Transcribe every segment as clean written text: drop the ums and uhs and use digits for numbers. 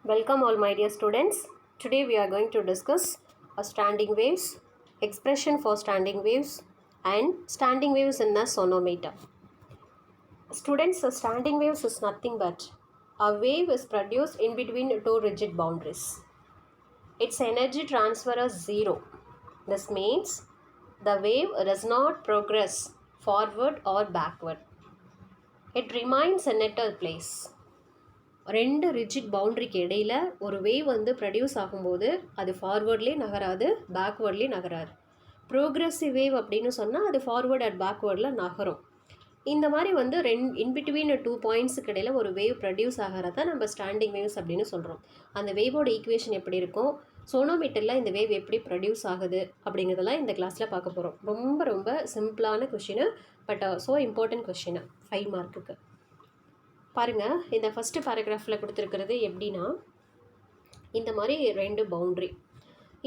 Welcome all my dear students. Today we are going to discuss standing waves, expression for standing waves and standing waves in the sonometer. Students, standing waves is nothing but a wave is produced in between two rigid boundaries. Its energy transfer is zero. This means the wave does not progress forward or backward. It remains in a place. ரெண்டு rigid பவுண்ட்ரிக்கு இடையில் ஒரு wave வந்து produce ஆகும்போது அது ஃபார்வேர்ட்லேயும் நகராது பேக்வேர்ட்லேயும் நகராது. Progressive wave அப்படின்னு சொன்னால் அது forward at பேக்வேர்டில் நகரும். இந்த மாதிரி வந்து இன்பிட்வீன் 2 பாயிண்ட்ஸுக்கு இடையில் ஒரு வேவ் ப்ரொடியூஸ் ஆகிறத நம்ம ஸ்டாண்டிங் வேவ்ஸ் அப்படின்னு சொல்கிறோம். அந்த வேவோட ஈக்குவேஷன் எப்படி இருக்கும், சோனோமீட்டரில் இந்த வேவ் எப்படி ப்ரொடியூஸ் ஆகுது அப்படிங்கிறதெல்லாம் இந்த கிளாஸில் பார்க்க போகிறோம். ரொம்ப ரொம்ப சிம்பிளான question, but so important question 5 மார்க்குக்கு. பாருங்கள், இந்த ஃபஸ்ட்டு பேராகிராஃபில் கொடுத்துருக்கிறது எப்படின்னா, இந்த மாதிரி ரெண்டு பவுண்ட்ரி,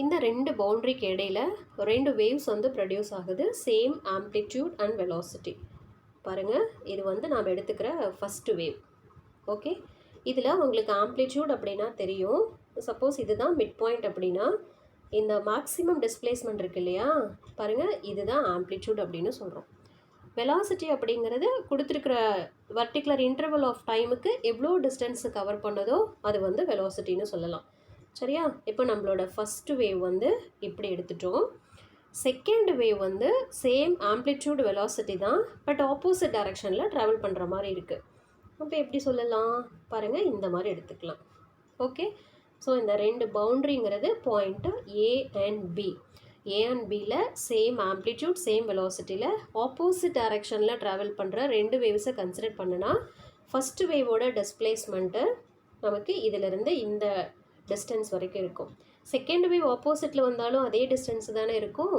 இந்த ரெண்டு பவுண்ட்ரிக்கு இடையில் ரெண்டு வேவ்ஸ் வந்து ப்ரொடியூஸ் ஆகுது, சேம் ஆம்ப்ளிடியூட் அண்ட் வெலாசிட்டி. பாருங்கள், இது வந்து நாம் எடுத்துக்கிற ஃபஸ்ட்டு வேவ். ஓகே, இதில் உங்களுக்கு ஆம்ப்ளிடியூட் அப்படின்னா தெரியும். சப்போஸ் இதுதான் மிட் பாயிண்ட் அப்படின்னா இந்த மேக்ஸிமம் டிஸ்பிளேஸ்மெண்ட் இருக்குது இல்லையா, பாருங்கள், இதுதான் ஆம்ப்ளிடியூட் அப்படின்னு சொல்கிறோம். வெலாசிட்டி அப்படிங்கிறது கொடுத்துருக்கிற பர்டிகுலர் இன்டர்வல் ஆஃப் டைமுக்கு எவ்வளோ டிஸ்டன்ஸு கவர் பண்ணதோ அது வந்து வெலாசிட்டின்னு சொல்லலாம். சரியா? இப்போ நம்மளோட ஃபஸ்ட்டு வேவ் வந்து இப்படி எடுத்துட்டோம். செகண்ட் வேவ் வந்து சேம் ஆம்ப்ளிடியூட் வெலாசிட்டி தான், பட் ஆப்போசிட் டைரக்ஷனில் ட்ராவல் பண்ணுற மாதிரி இருக்குது. அப்போ எப்படி சொல்லலாம் பாருங்கள், இந்த மாதிரி எடுத்துக்கலாம். ஓகே, ஸோ இந்த ரெண்டு பவுண்ட்ரிங்கிறது point A and B. A and பியில் சேம் ஆம்ப்ளிடியூட் சேம் வெலாசிட்டியில் ஆப்போசிட் டைரக்ஷனில் ட்ராவல் பண்ணுற ரெண்டு வேவ்ஸை கன்சிடர் பண்ணுனா ஃபஸ்ட்டு வேவோட டிஸ்பிளேஸ்மெண்ட்டு நமக்கு இதிலிருந்து இந்த டிஸ்டன்ஸ் வரைக்கும் இருக்கும். செகண்ட் வேவ் ஆப்போசிட்டில் வந்தாலும் அதே டிஸ்டன்ஸ் தானே இருக்கும்.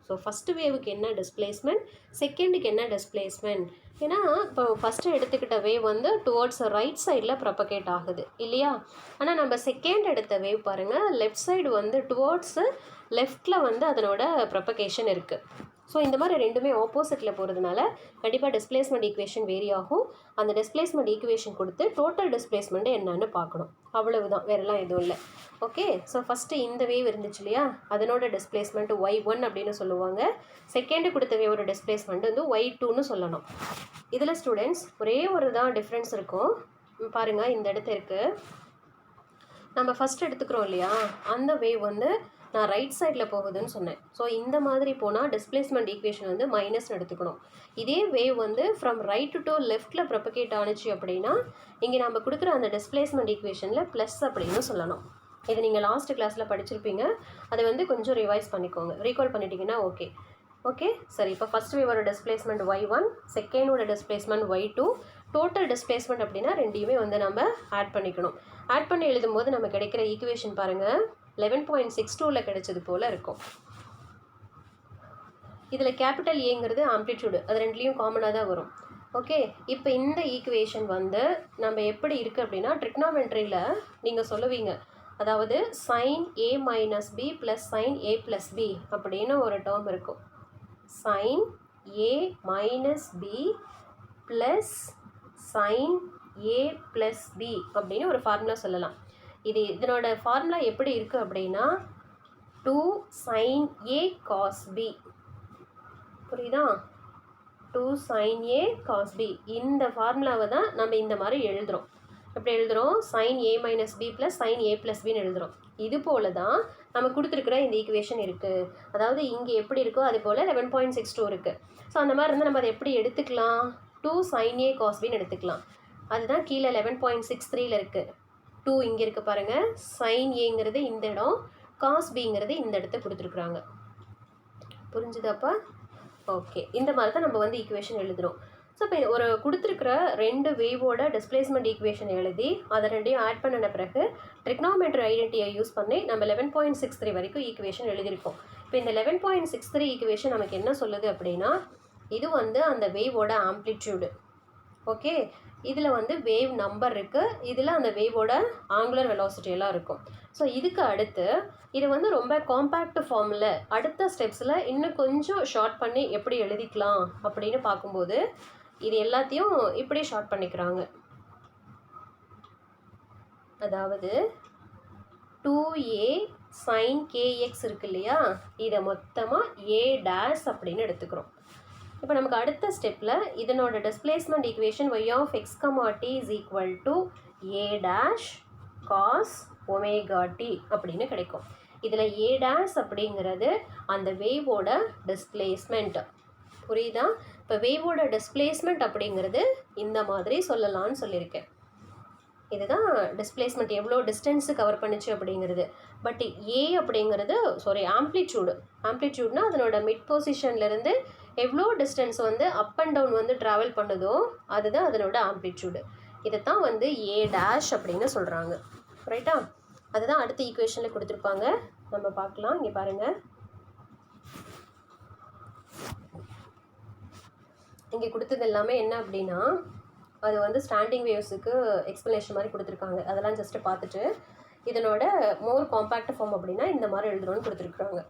ஸோ ஃபஸ்ட்டு வேவுக்கு என்ன டிஸ்பிளேஸ்மெண்ட், செகண்டுக்கு என்ன டிஸ்பிளேஸ்மெண்ட். ஏன்னா இப்போ ஃபஸ்ட்டு எடுத்துக்கிட்ட வேவ் வந்து டுவோர்ட்ஸ் ரைட் சைடில் ப்ரொபகேட் ஆகுது இல்லையா. ஆனால் நம்ம செகண்ட் எடுத்த வேவ் பாருங்கள், லெஃப்ட் சைடு வந்து டுவோர்ட்ஸு லெஃப்டில் வந்து அதனோட ப்ரொபகேஷன் இருக்குது. ஸோ இந்த மாதிரி ரெண்டுமே ஆப்போசிட்டில் போகிறதுனால கண்டிப்பாக டிஸ்பிளேஸ்மெண்ட் ஈக்குவேஷன் வேரி ஆகும். அந்த டிஸ்பிளேஸ்மெண்ட் ஈக்குவேஷன் கொடுத்து டோட்டல் டிஸ்பிளேஸ்மெண்ட்டு என்னன்னு பார்க்கணும், அவ்வளவுதான், வேறெல்லாம் எதுவும் இல்லை. ஓகே, ஸோ ஃபஸ்ட்டு இந்த வேவ் இருந்துச்சு இல்லையா, அதனோட டிஸ்பிளேஸ்மெண்ட்டு y1 அப்படின்னு சொல்லுவாங்க. செகண்டு கொடுத்த வேவோட டிஸ்பிளேஸ்மெண்ட் வந்து y2ன்னு சொல்லணும். இதில் ஸ்டூடெண்ட்ஸ் ஒரே ஒரு தான் டிஃப்ரென்ஸ் இருக்கும். பாருங்கள், இந்த இடத்து இருக்குது. நம்ம ஃபஸ்ட் எடுத்துக்கிறோம் இல்லையா, அந்த வேவ் வந்து நான் ரைட் சைடில் போகுதுன்னு சொன்னேன். ஸோ இந்த மாதிரி போனால் டிஸ்பிளேஸ்மெண்ட் ஈக்குவேஷன் வந்து மைனஸ்னு எடுத்துக்கணும். இதே வேவ் வந்து ஃப்ரம் ரைட் டு லெஃப்ட்டில் ப்ரொபகேட் ஆனிச்சு அப்படின்னா இங்கே நம்ம கொடுக்குற அந்த டிஸ்பிளேஸ்மெண்ட் ஈக்குவேஷனில் ப்ளஸ் அப்படின்னு சொல்லணும். இது நீங்கள் லாஸ்ட் கிளாஸில் படிச்சிருப்பீங்க, அதை வந்து கொஞ்சம் ரிவைஸ் பண்ணிக்கோங்க, ரீகால் பண்ணிட்டீங்கன்னா ஓகே. ஓகே, சரி. இப்போ ஃபஸ்ட் வேவோட டிஸ்பிளேஸ்மெண்ட் y1, செகண்டோட டிஸ்பிளேஸ்மெண்ட் y2, டோட்டல் டிஸ்பிளேஸ்மெண்ட் அப்படின்னா ரெண்டையுமே வந்து நம்ம ஆட் பண்ணிக்கணும். ஆட் பண்ணி எழுதும்போது நம்ம கிடைக்கிற ஈக்குவேஷன் பாருங்கள், 11.62 கிடைச்சது போல் இருக்கும். இதில் கேபிட்டல் ஏங்கிறது ஆம்ப்ளிடியூடு, அது ரெண்டுலேயும் காமனாக தான் வரும். ஓகே, இப்போ இந்த ஈக்குவேஷன் வந்து நம்ம எப்படி இருக்குது அப்படின்னா ட்ரிக்னாமெட்ரியில் நீங்கள் சொல்லுவீங்க, அதாவது sin a minus B plus sin a plus B அப்படின்னு ஒரு டேர்ம் இருக்கும். sin a minus B plus sin a plus B அப்படின்னு ஒரு ஃபார்முலா சொல்லலாம். இதனோட ஃபார்முலா எப்படி இருக்குது அப்படின்னா 2 sin a cos b. புரியுதா? 2 sin a cos b. இந்த ஃபார்முலாவை தான் நம்ம இந்த மாதிரி எழுதுகிறோம். எப்படி எழுதுகிறோம்? sin a minus B plus sin a plus பின்னு எழுதுகிறோம். இது போல் தான் நம்ம கொடுத்துருக்குற இந்த ஈக்குவேஷன் இருக்குது. அதாவது இங்கே எப்படி இருக்கோ அது போல் 11.62 இருக்குது. ஸோ அந்த மாதிரி இருந்தால் நம்ம அதை எப்படி எடுத்துக்கலாம், 2 sin a cos bன்னு எடுத்துக்கலாம். அதுதான் கீழே 11.63 இருக்குது. 2 இங்கே இருக்குது பாருங்கள், sin ஏங்கிறது இந்த இடம், cos bங்கிறது இந்த இடத்த கொடுத்துருக்குறாங்க. புரிஞ்சுதாப்பா? ஓகே, இந்த மாதிரி தான் நம்ம வந்து ஈக்குவேஷன் எழுதுகிறோம். ஸோ இப்போ ஒரு கொடுத்துருக்குற ரெண்டு வேவோட டிஸ்பிளேஸ்மெண்ட் ஈக்குவேஷன் எழுதி அதை ரெண்டையும் ஆட் பண்ணின பிறகு ட்ரிக்னாமெட்ரி ஐடென்டிட்டியை யூஸ் பண்ணி நம்ம 11.63 வரைக்கும் ஈக்குவேஷன் எழுதியிருக்கோம். இப்போ இந்த 11.63 ஈக்குவேஷன் நமக்கு என்ன சொல்லுது அப்படின்னா, இது வந்து அந்த வேவோட ஆம்ப்ளிடியூடு. ஓகே, இதில் வந்து வேவ் நம்பர் இருக்குது, இதில் அந்த வேவோட ஆங்குலர் வெலாசிட்டி எல்லாம் இருக்கும். ஸோ இதுக்கு அடுத்து இது வந்து ரொம்ப காம்பேக்ட் ஃபார்மில் அடுத்த ஸ்டெப்ஸில் இன்னும் கொஞ்சம் ஷார்ட் பண்ணி எப்படி எழுதிக்கலாம் அப்படின்னு பார்க்கும்போது இது எல்லாத்தையும் இப்படி ஷார்ட் பண்ணிக்கிறாங்க. அதாவது 2a sin kx இருக்கு இல்லையா, இதை மொத்தமாக a dash அப்படின்னு எடுத்துக்கிறோம். இப்போ நமக்கு அடுத்த ஸ்டெப்பில் இதனோட displacement equation y of x, t is equal to a dash cos omega t அப்படின்னு கிடைக்கும். இதில் a dash அப்படிங்கிறது அந்த வேவோட டிஸ்பிளேஸ்மெண்ட். புரியுதா? இப்போ வேவோட டிஸ்பிளேஸ்மெண்ட் அப்படிங்கிறது இந்த மாதிரி சொல்லலாம்னு சொல்லியிருக்கேன். இதுதான் டிஸ்பிளேஸ்மெண்ட், எவ்வளோ டிஸ்டன்ஸு கவர் பண்ணிச்சு அப்படிங்கிறது. பட் ஏ அப்படிங்கிறது ஆம்ப்ளிடியூட்னா அதனோட மிட் பொசிஷன்லேருந்து எவ்வளோ டிஸ்டன்ஸ் வந்து அப் அண்ட் டவுன் வந்து ட்ராவல் பண்ணுதோ அதுதான் அதனோட ஆம்ப்ளிடியூடு. இதைத்தான் வந்து ஏ டேஷ் அப்படின்னு சொல்கிறாங்க. ரைட்டா? அதுதான் அடுத்த ஈக்குவேஷனில் கொடுத்துருப்பாங்க, நம்ம பார்க்கலாம். இங்கே பாருங்கள், இங்கே கொடுத்தது எல்லாமே என்ன அப்படின்னா அது வந்து ஸ்டாண்டிங் வேவ்ஸுக்கு எக்ஸ்ப்ளனேஷன் மாதிரி கொடுத்துருக்காங்க. அதெல்லாம் ஜஸ்ட்டு பார்த்துட்டு இதனோட மோர் காம்பேக்ட் ஃபார்ம் அப்படின்னா இந்த மாதிரி எழுதுறோன்னு கொடுத்துருக்குறாங்க.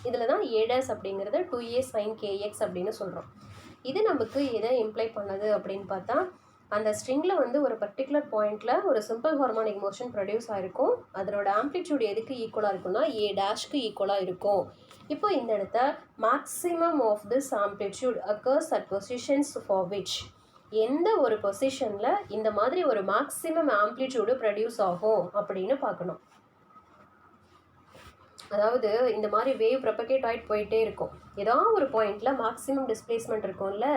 இதில் தான் a dash அப்படிங்கிறது 2a sin kx அப்படின்னு சொல்கிறோம். இது நமக்கு எதை இம்ப்ளை பண்ணது அப்படின்னு பார்த்தா, அந்த ஸ்ட்ரிங்கில் வந்து ஒரு பர்டிகுலர் பாயிண்டில் ஒரு சிம்பிள் ஹார்மோனிக் மோஷன் ப்ரொடியூஸ் ஆகிருக்கும். அதனோட ஆம்ப்ளிடியூட் எதுக்கு ஈக்குவலாக இருக்குன்னா a டேஷ்க்கு ஈக்குவலாக இருக்கும். இப்போ இந்த இடத்த maximum of this amplitude occurs at positions for which, எந்த ஒரு பொசிஷனில் இந்த மாதிரி ஒரு மேக்ஸிமம் ஆம்ப்ளிடியூடு ப்ரொடியூஸ் ஆகும் அப்படின்னு பார்க்கணும். அதாவது இந்த மாதிரி வேவ் ப்ரொபகேட் ஆகிட்டு போயிட்டே இருக்கும். ஏதாவது ஒரு பாயிண்டில் மேக்ஸிமம் டிஸ்பிளேஸ்மெண்ட் இருக்கும்ல,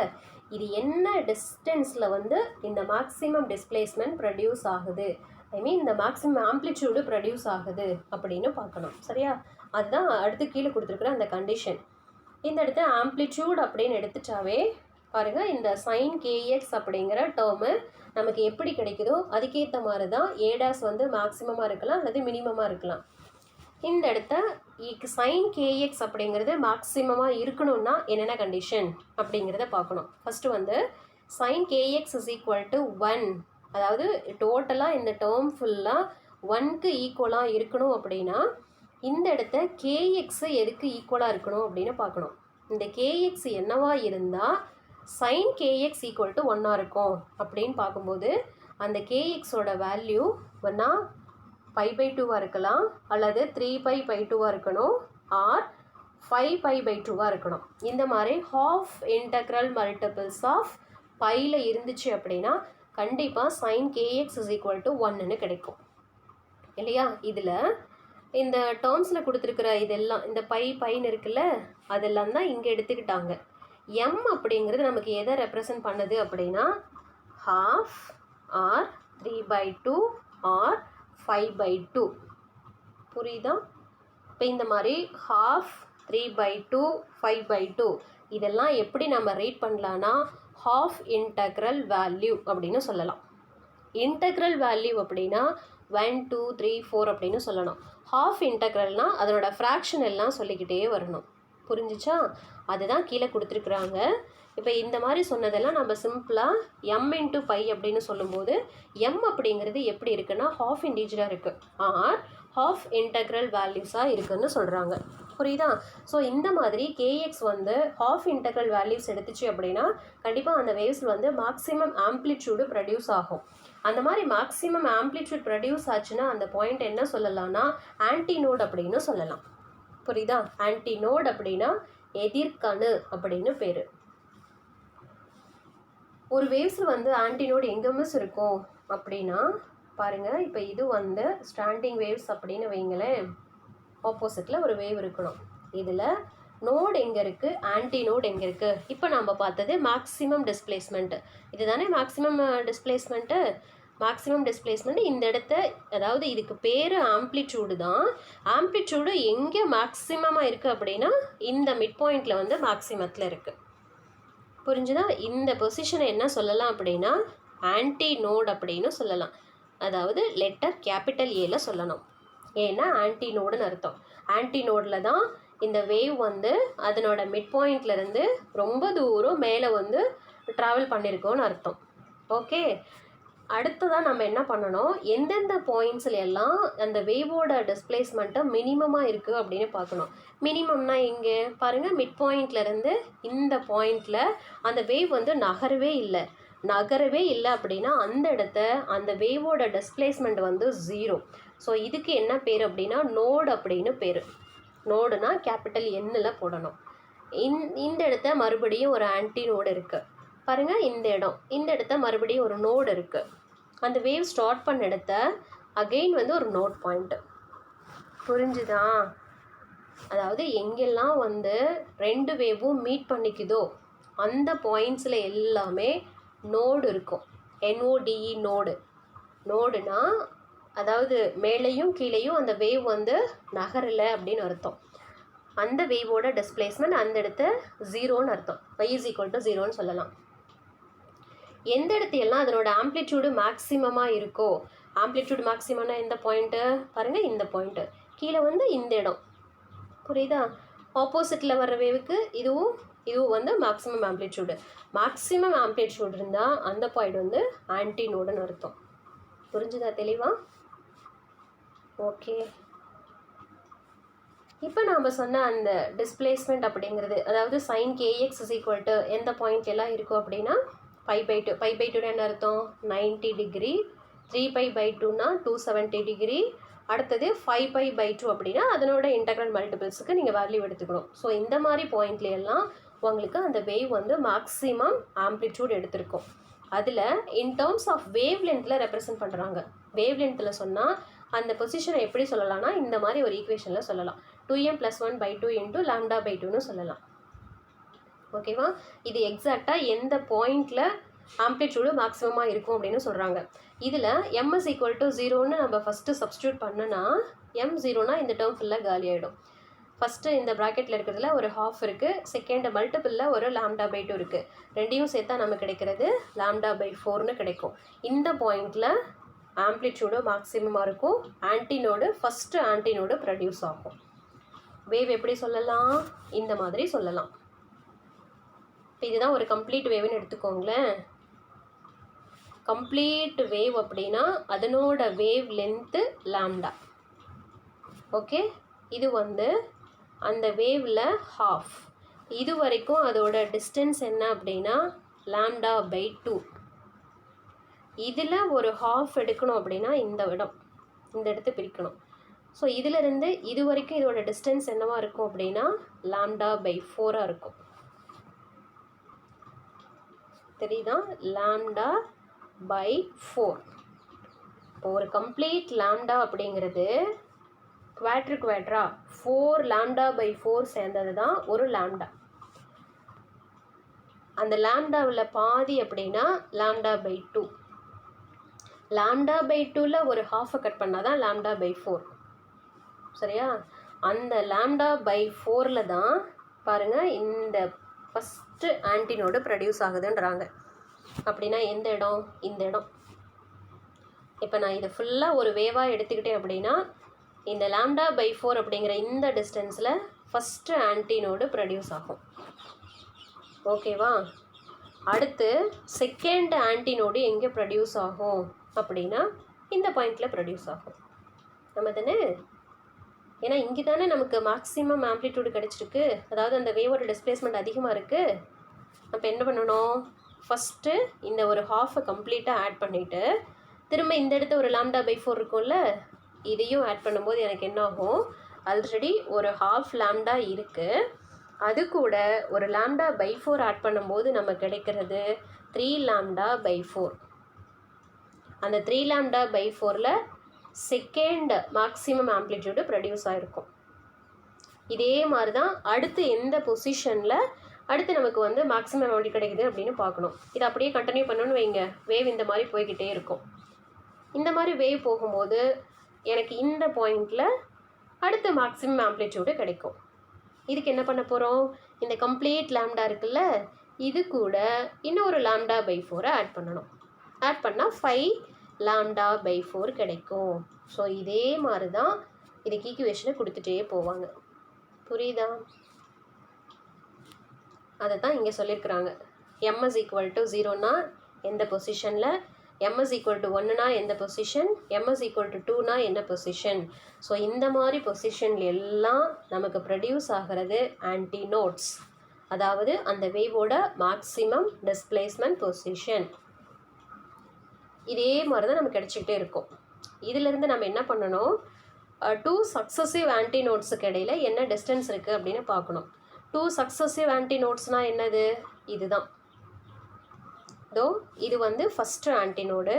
இது என்ன டிஸ்டன்ஸில் வந்து இந்த மேக்ஸிமம் டிஸ்பிளேஸ்மெண்ட் ப்ரொடியூஸ் ஆகுது, ஐ மீன் இந்த மேக்ஸிமம் ஆம்ப்ளிடியூடு ப்ரொடியூஸ் ஆகுது அப்படின்னு பார்க்கணும். சரியா? அதுதான் அடுத்து கீழே கொடுத்துருக்குற அந்த கண்டிஷன். இந்த இடத்த ஆம்ப்ளிடியூட் அப்படின்னு எடுத்துட்டாவே பாருங்கள், இந்த சைன் கேஎக்ஸ் அப்படிங்கிற டேர்மு நமக்கு எப்படி கிடைக்குதோ அதுக்கேற்ற மாதிரி தான் a dash வந்து மேக்ஸிமமாக இருக்கலாம் அல்லது மினிமமாக இருக்கலாம். இந்த இடத்த சைன் கேஎக்ஸ் அப்படிங்கிறது மேக்ஸிமமாக இருக்கணும்னா என்னென்ன கண்டிஷன் அப்படிங்கிறத பார்க்கணும். ஃபஸ்ட்டு வந்து sine K X is equal to 1, அதாவது டோட்டலாக இந்த டேர்ம் ஃபுல்லாக 1க்கு ஈக்குவலாக இருக்கணும் அப்படின்னா இந்த இடத்த கேஎக்ஸு எதுக்கு ஈக்குவலாக இருக்கணும் அப்படின்னு பார்க்கணும். இந்த கேஎக்ஸ் என்னவா இருந்தால் சைன் கேஎக்ஸ் ஈக்குவல் டு 1ஆக இருக்கும் அப்படின்னு பார்க்கும்போது அந்த கேஎக்ஸோட வேல்யூ ஒன்றா π/2 இருக்கலாம், அல்லது 3π/2 இருக்கணும், ஆர் 5π/2 இருக்கணும். இந்த மாதிரி ஹாஃப் இன்டெக்ரல் மல்டிபிள்ஸ் ஆஃப் பையில் இருந்துச்சு அப்படின்னா கண்டிப்பாக sine K X is equal to 1ன்னு கிடைக்கும் இல்லையா? இதில் இந்த டேர்ம்ஸில் கொடுத்துருக்குற இதெல்லாம் இந்த பைன்னு இருக்குல்ல, அதெல்லாம் தான் இங்கே எடுத்துக்கிட்டாங்க. எம் அப்படிங்கிறது நமக்கு எதை ரெப்ரசன்ட் பண்ணுது அப்படின்னா ஹாஃப் ஆர் 3/2 ஆர் 5/2. புரியுதா? இப்போ இந்த மாதிரி ஹாஃப் 3/2 5/2 இதெல்லாம் எப்படி நம்ம ரேட் பண்ணலான்னா ஹாஃப் இன்டெக்ரல் வேல்யூ அப்படின்னு சொல்லலாம். இன்டெக்ரல் வேல்யூ அப்படின்னா 1 2 3 4 அப்படின்னு சொல்லணும். ஹாஃப் இன்டெக்ரல்னால் அதனோட ஃப்ராக்ஷன் எல்லாம் சொல்லிக்கிட்டே வரணும். புரிஞ்சிச்சா? அதுதான் கீழே கொடுத்துருக்குறாங்க. இப்போ இந்த மாதிரி சொன்னதெல்லாம் நம்ம சிம்பிளாக m × π அப்படின்னு சொல்லும்போது m அப்படிங்கிறது எப்படி இருக்குன்னா ஹாஃப் இன்டீஜராக இருக்குது, ஆர் ஹாஃப் இன்டெக்ரல் வேல்யூஸாக இருக்குதுன்னு சொல்கிறாங்க. புரியுதா? ஸோ இந்த மாதிரி கேஎக்ஸ் வந்து ஹாஃப் இன்டெக்ரல் வேல்யூஸ் எடுத்துச்சு அப்படின்னா கண்டிப்பாக அந்த வேவ்ஸில் வந்து மேக்ஸிமம் ஆம்ப்ளிடியூடு ப்ரொடியூஸ் ஆகும். அந்த மாதிரி மேக்ஸிமம் ஆம்ப்ளிடியூட் ப்ரொடியூஸ் ஆச்சுன்னா அந்த பாயிண்ட் என்ன சொல்லலாம்னா ஆன்டினோட் அப்படின்னு சொல்லலாம். புரியுதா? ஆன்டினோட் அப்படின்னா எதிர்கணு அப்படின்னு பேர். ஒரு வேவ்ஸில் வந்து ஆன்டினோட் எங்கே மிஸ் இருக்கும் அப்படின்னா பாருங்கள், இப்போ இது வந்து ஸ்டாண்டிங் வேவ்ஸ் அப்படின்னு வைங்களேன். ஆப்போசிட்டில் ஒரு வேவ் இருக்கணும். இதில் நோட் எங்கே இருக்குது, ஆன்டினோட் எங்கே இருக்குது? இப்போ நம்ம பார்த்தது மேக்ஸிமம் டிஸ்பிளேஸ்மெண்ட்டு. இது தானே மேக்ஸிமம் டிஸ்பிளேஸ்மெண்ட்டு. மேக்ஸிமம் டிஸ்பிளேஸ்மெண்ட் இந்த இடத்த, அதாவது இதுக்கு பேர் ஆம்ப்ளிடியூடு தான். ஆம்ப்ளிடியூடு எங்கே மேக்ஸிமமாக இருக்குது அப்படின்னா இந்த மிட் பாயிண்டில் வந்து மேக்ஸிமத்தில் இருக்குது. புரிஞ்சுதா? இந்த பொசிஷனை என்ன சொல்லலாம் அப்படின்னா ஆன்டினோட் அப்படின்னு சொல்லலாம். அதாவது லெட்டர் கேபிட்டல் ஏல சொல்லணும், ஏன்னா ஆன்டினோடுன்னு அர்த்தம். ஆன்டினோடில் தான் இந்த வேவ் வந்து அதனோட மிட் பாயிண்ட்லேருந்து ரொம்ப தூரம் மேலே வந்து ட்ராவல் பண்ணியிருக்கோன்னு அர்த்தம். ஓகே, அடுத்ததான் நம்ம என்ன பண்ணணும், எந்தெந்த பாயிண்ட்ஸில் எல்லாம் அந்த வேவோட டிஸ்பிளேஸ்மெண்ட்டை மினிமமாக இருக்குது அப்படின்னு பார்க்கணும். மினிமம்னா எங்கே பாருங்கள், மிட் பாயிண்ட்லேருந்து இந்த பாயிண்டில் அந்த வேவ் வந்து நகரவே இல்லை. நகரவே இல்லை அப்படின்னா அந்த இடத்த அந்த வேவோட டிஸ்பிளேஸ்மெண்ட் வந்து 0. ஸோ இதுக்கு என்ன பேர் அப்படின்னா நோடு அப்படின்னு பேர். நோடுனா கேபிட்டல் எண்ணில் போடணும். இந்த இடத்த மறுபடியும் ஒரு ஆன்டி நோடு இருக்குது பாருங்கள். இந்த இடத்த மறுபடியும் ஒரு நோடு இருக்குது. அந்த வேவ் ஸ்டார்ட் பண்ண இடத்த அகெயின் வந்து ஒரு நோட் பாயிண்ட்டு. புரிஞ்சுதா? அதாவது எங்கெல்லாம் வந்து 2 வேவும் மீட் பண்ணிக்குதோ அந்த பாயிண்ட்ஸில் எல்லாமே நோடு இருக்கும். NODE node. நோடுனா அதாவது மேலேயும் கீழேயும் அந்த வேவ் வந்து நகரலை அப்படின்னு அர்த்தம். அந்த வேவோட டிஸ்பிளேஸ்மெண்ட் அந்த இடத்த 0ன்னு அர்த்தம். y = 0ன்னு சொல்லலாம். எந்த இடத்தையெல்லாம் அதனோட ஆம்ப்ளிடியூடு மேக்ஸிமமாக இருக்கோ, ஆம்ப்ளிடியூடு மேக்ஸிமம்னா எந்த பாயிண்ட்டு பாருங்கள், இந்த பாயிண்ட்டு. கீழே வந்து இந்த இடம். புரியுதா? ஆப்போசிட்டில் வர்ற வேவுக்கு இதுவும் வந்து மேக்ஸிமம் ஆம்ப்ளிடியூடு. மேக்ஸிமம் ஆம்ப்ளிடியூட் இருந்தால் அந்த பாயிண்ட் வந்து ஆன்டி நோடுன்னு அர்த்தம். புரிஞ்சுதா தெளிவா? ஓகே. இப்போ நாம் சொன்ன அந்த டிஸ்பிளேஸ்மெண்ட் அப்படிங்கிறது, அதாவது sin kx = எந்த பாயிண்ட் எல்லாம் இருக்கும் அப்படின்னா π/2. π/2 என்ன அர்த்தம்? 90 டிகிரி. 3π/2னா 270 டிகிரி. அடுத்தது 5π/2 அப்படின்னா அதனோட இன்டெக்ரல் மல்டிபிள்ஸுக்கு நீங்கள் வேல்யூ எடுத்துக்கணும். ஸோ இந்த மாதிரி பாயிண்ட்லையெல்லாம் உங்களுக்கு அந்த வேவ் வந்து மேக்ஸிமம் ஆம்ப்ளிடியூட் எடுத்திருக்கும். அதில் இன் டேர்ம்ஸ் ஆஃப் வேவ் லென்த்தில் ரெப்ரசன்ட் பண்ணுறாங்க. வேவ் லென்த்தில் சொன்னால் அந்த பொசிஷனை எப்படி சொல்லலாம்னா இந்த மாதிரி ஒரு ஈக்குவேஷனில் சொல்லலாம். 2m + 1/2 × λ/2ன்னு சொல்லலாம். ஓகேவா? இது எக்ஸாக்டாக எந்த பாயிண்டில் ஆம்ப்ளிடியூடு மேக்ஸிமமாக இருக்கும் அப்படின்னு சொல்கிறாங்க. இதில் m = 0ன்னு நம்ம ஃபஸ்ட்டு சப்ஸ்டியூட் பண்ணோன்னா m 0னா இந்த டேர்ம் ஃபுல்லாக காலி ஆகிடும். ஃபஸ்ட்டு இந்த ப்ராக்கெட்டில் இருக்கிறதுல ஒரு ½ இருக்குது. செகண்ட் மல்டிபிளில் ஒரு λ/2 இருக்குது. ரெண்டையும் சேர்த்தா நமக்கு கிடைக்கிறது λ/4ன்னு கிடைக்கும். இந்த பாயிண்டில் ஆம்ப்ளிடியூடு மேக்ஸிமமாக இருக்கும். ஆன்டினோடு ஃபஸ்ட்டு ஆன்டினோடு ப்ரொடியூஸ் ஆகும். வேவ் எப்படி சொல்லலாம்? இந்த மாதிரி சொல்லலாம். இப்போ இதுதான் ஒரு கம்ப்ளீட் வேவ்னு எடுத்துக்கோங்களேன். கம்ப்ளீட் வேவ் அப்படின்னா அதனோட வேவ் லென்த்து λ. ஓகே. இது வந்து அந்த வேவில் ½. இது வரைக்கும் அதோட டிஸ்டன்ஸ் என்ன அப்படின்னா λ/2. இதில் ஒரு ½ எடுக்கணும் அப்படின்னா இந்த இடத்த பிரிக்கணும். ஸோ இதிலிருந்து இது வரைக்கும் இதோட டிஸ்டன்ஸ் என்னவாக இருக்கும் அப்படின்னா λ/4 இருக்கும். தெரியுதா? λ/4. இப்போ ஒரு கம்ப்ளீட் லாம்டா அப்படிங்கிறது குவாட்ரா 4 λ/4 சேர்ந்தது தான் ஒரு லாம்டா. அந்த லாம்டாவில் பாதி அப்படின்னா λ/2. λ/2ல் ஒரு ½ கட் பண்ணால் தான் λ/4. சரியா? அந்த λ/4ல் தான் பாருங்கள் இந்த ஃபஸ்ட்டு ஆன்டினோடு ப்ரொடியூஸ் ஆகுதுன்றாங்க. அப்படின்னா எந்த இடம்? இந்த இடம். இப்போ நான் இதை ஃபுல்லாக ஒரு வேவாக எடுத்துக்கிட்டேன் அப்படின்னா இந்த λ/4 அப்படிங்கிற இந்த டிஸ்டன்ஸில் ஃபஸ்ட்டு ஆன்டினோடு ப்ரொடியூஸ் ஆகும். ஓகேவா? அடுத்து செகண்ட் ஆன்டினோடு எங்கே ப்ரொடியூஸ் ஆகும் அப்படின்னா இந்த பாயிண்டில் ப்ரொடியூஸ் ஆகும். நம்ம தானே? ஏன்னா இங்கே தானே நமக்கு மேக்ஸிமம் ஆம்ப்ளிடியூடு கிடச்சிருக்கு. அதாவது அந்த வேவோட டிஸ்பிளேஸ்மெண்ட் அதிகமாக இருக்குது. அப்போ என்ன பண்ணணும்? ஃபஸ்ட்டு இந்த ஒரு ½ கம்ப்ளீட்டாக ஆட் பண்ணிவிட்டு திரும்ப இந்த இடத்த ஒரு λ/4 இருக்கும்ல, இதையும் ஆட் பண்ணும்போது எனக்கு என்ன ஆகும்? ஆல்ரெடி ஒரு ½ λ இருக்குது. அது கூட ஒரு λ/4 ஆட் பண்ணும்போது நம்ம கிடைக்கிறது 3 λ/4. அந்த 3 λ/4ல் செகண்ட் மேக்ஸிமம் ஆம்ப்ளிடியூடு ப்ரொடியூஸ் ஆகிருக்கும். இதே மாதிரி தான் அடுத்து எந்த பொசிஷனில் அடுத்து நமக்கு வந்து மேக்ஸிமம் ஆம்ப்ளிடியூட் கிடைக்குது அப்படின்னு பார்க்கணும். இதை அப்படியே கண்டினியூ பண்ணணும்னு வைங்க, வேவ் இந்த மாதிரி போய்கிட்டே இருக்கும். இந்த மாதிரி வேவ் போகும்போது எனக்கு இந்த பாயிண்டில் அடுத்து மேக்ஸிமம் ஆம்ப்ளிடியூடு கிடைக்கும். இதுக்கு என்ன பண்ண போகிறோம்? இந்த கம்ப்ளீட் லாம்டா இருக்குல்ல, இது கூட இன்னொரு λ/4 ஆட் பண்ணணும். ஆட் பண்ணால் 5 λ/4 கிடைக்கும். ஸோ இதே மாதிரி தான் இதுக்கு ஈக்குவேஷனை கொடுத்துட்டே போவாங்க. புரியுதா? அதை தான் இங்கே சொல்லியிருக்கிறாங்க. m = 0னா எந்த பொசிஷனில், m = 1னா எந்த பொசிஷன், m = 2னா என்ன பொசிஷன். ஸோ இந்த மாதிரி பொசிஷன்ல எல்லாம் நமக்கு ப்ரொடியூஸ் ஆகிறது ஆன்டினோட்ஸ். அதாவது அந்த வேவோட மேக்ஸிமம் டிஸ்பிளேஸ்மெண்ட் பொசிஷன். இதே மாதிரி தான் நமக்கு கிடச்சிக்கிட்டே இருக்கும். இதிலேருந்து நம்ம என்ன பண்ணணும், 2 சக்ஸஸிவ் ஆன்டிநோட்ஸுக்கு இடையில் என்ன டிஸ்டன்ஸ் இருக்குது அப்படின்னு பார்க்கணும். 2 சக்ஸஸிவ் ஆன்டிநோட்ஸ்னால் என்னது, இதுதான். இது வந்து ஃபஸ்ட்டு ஆன்டிநோடு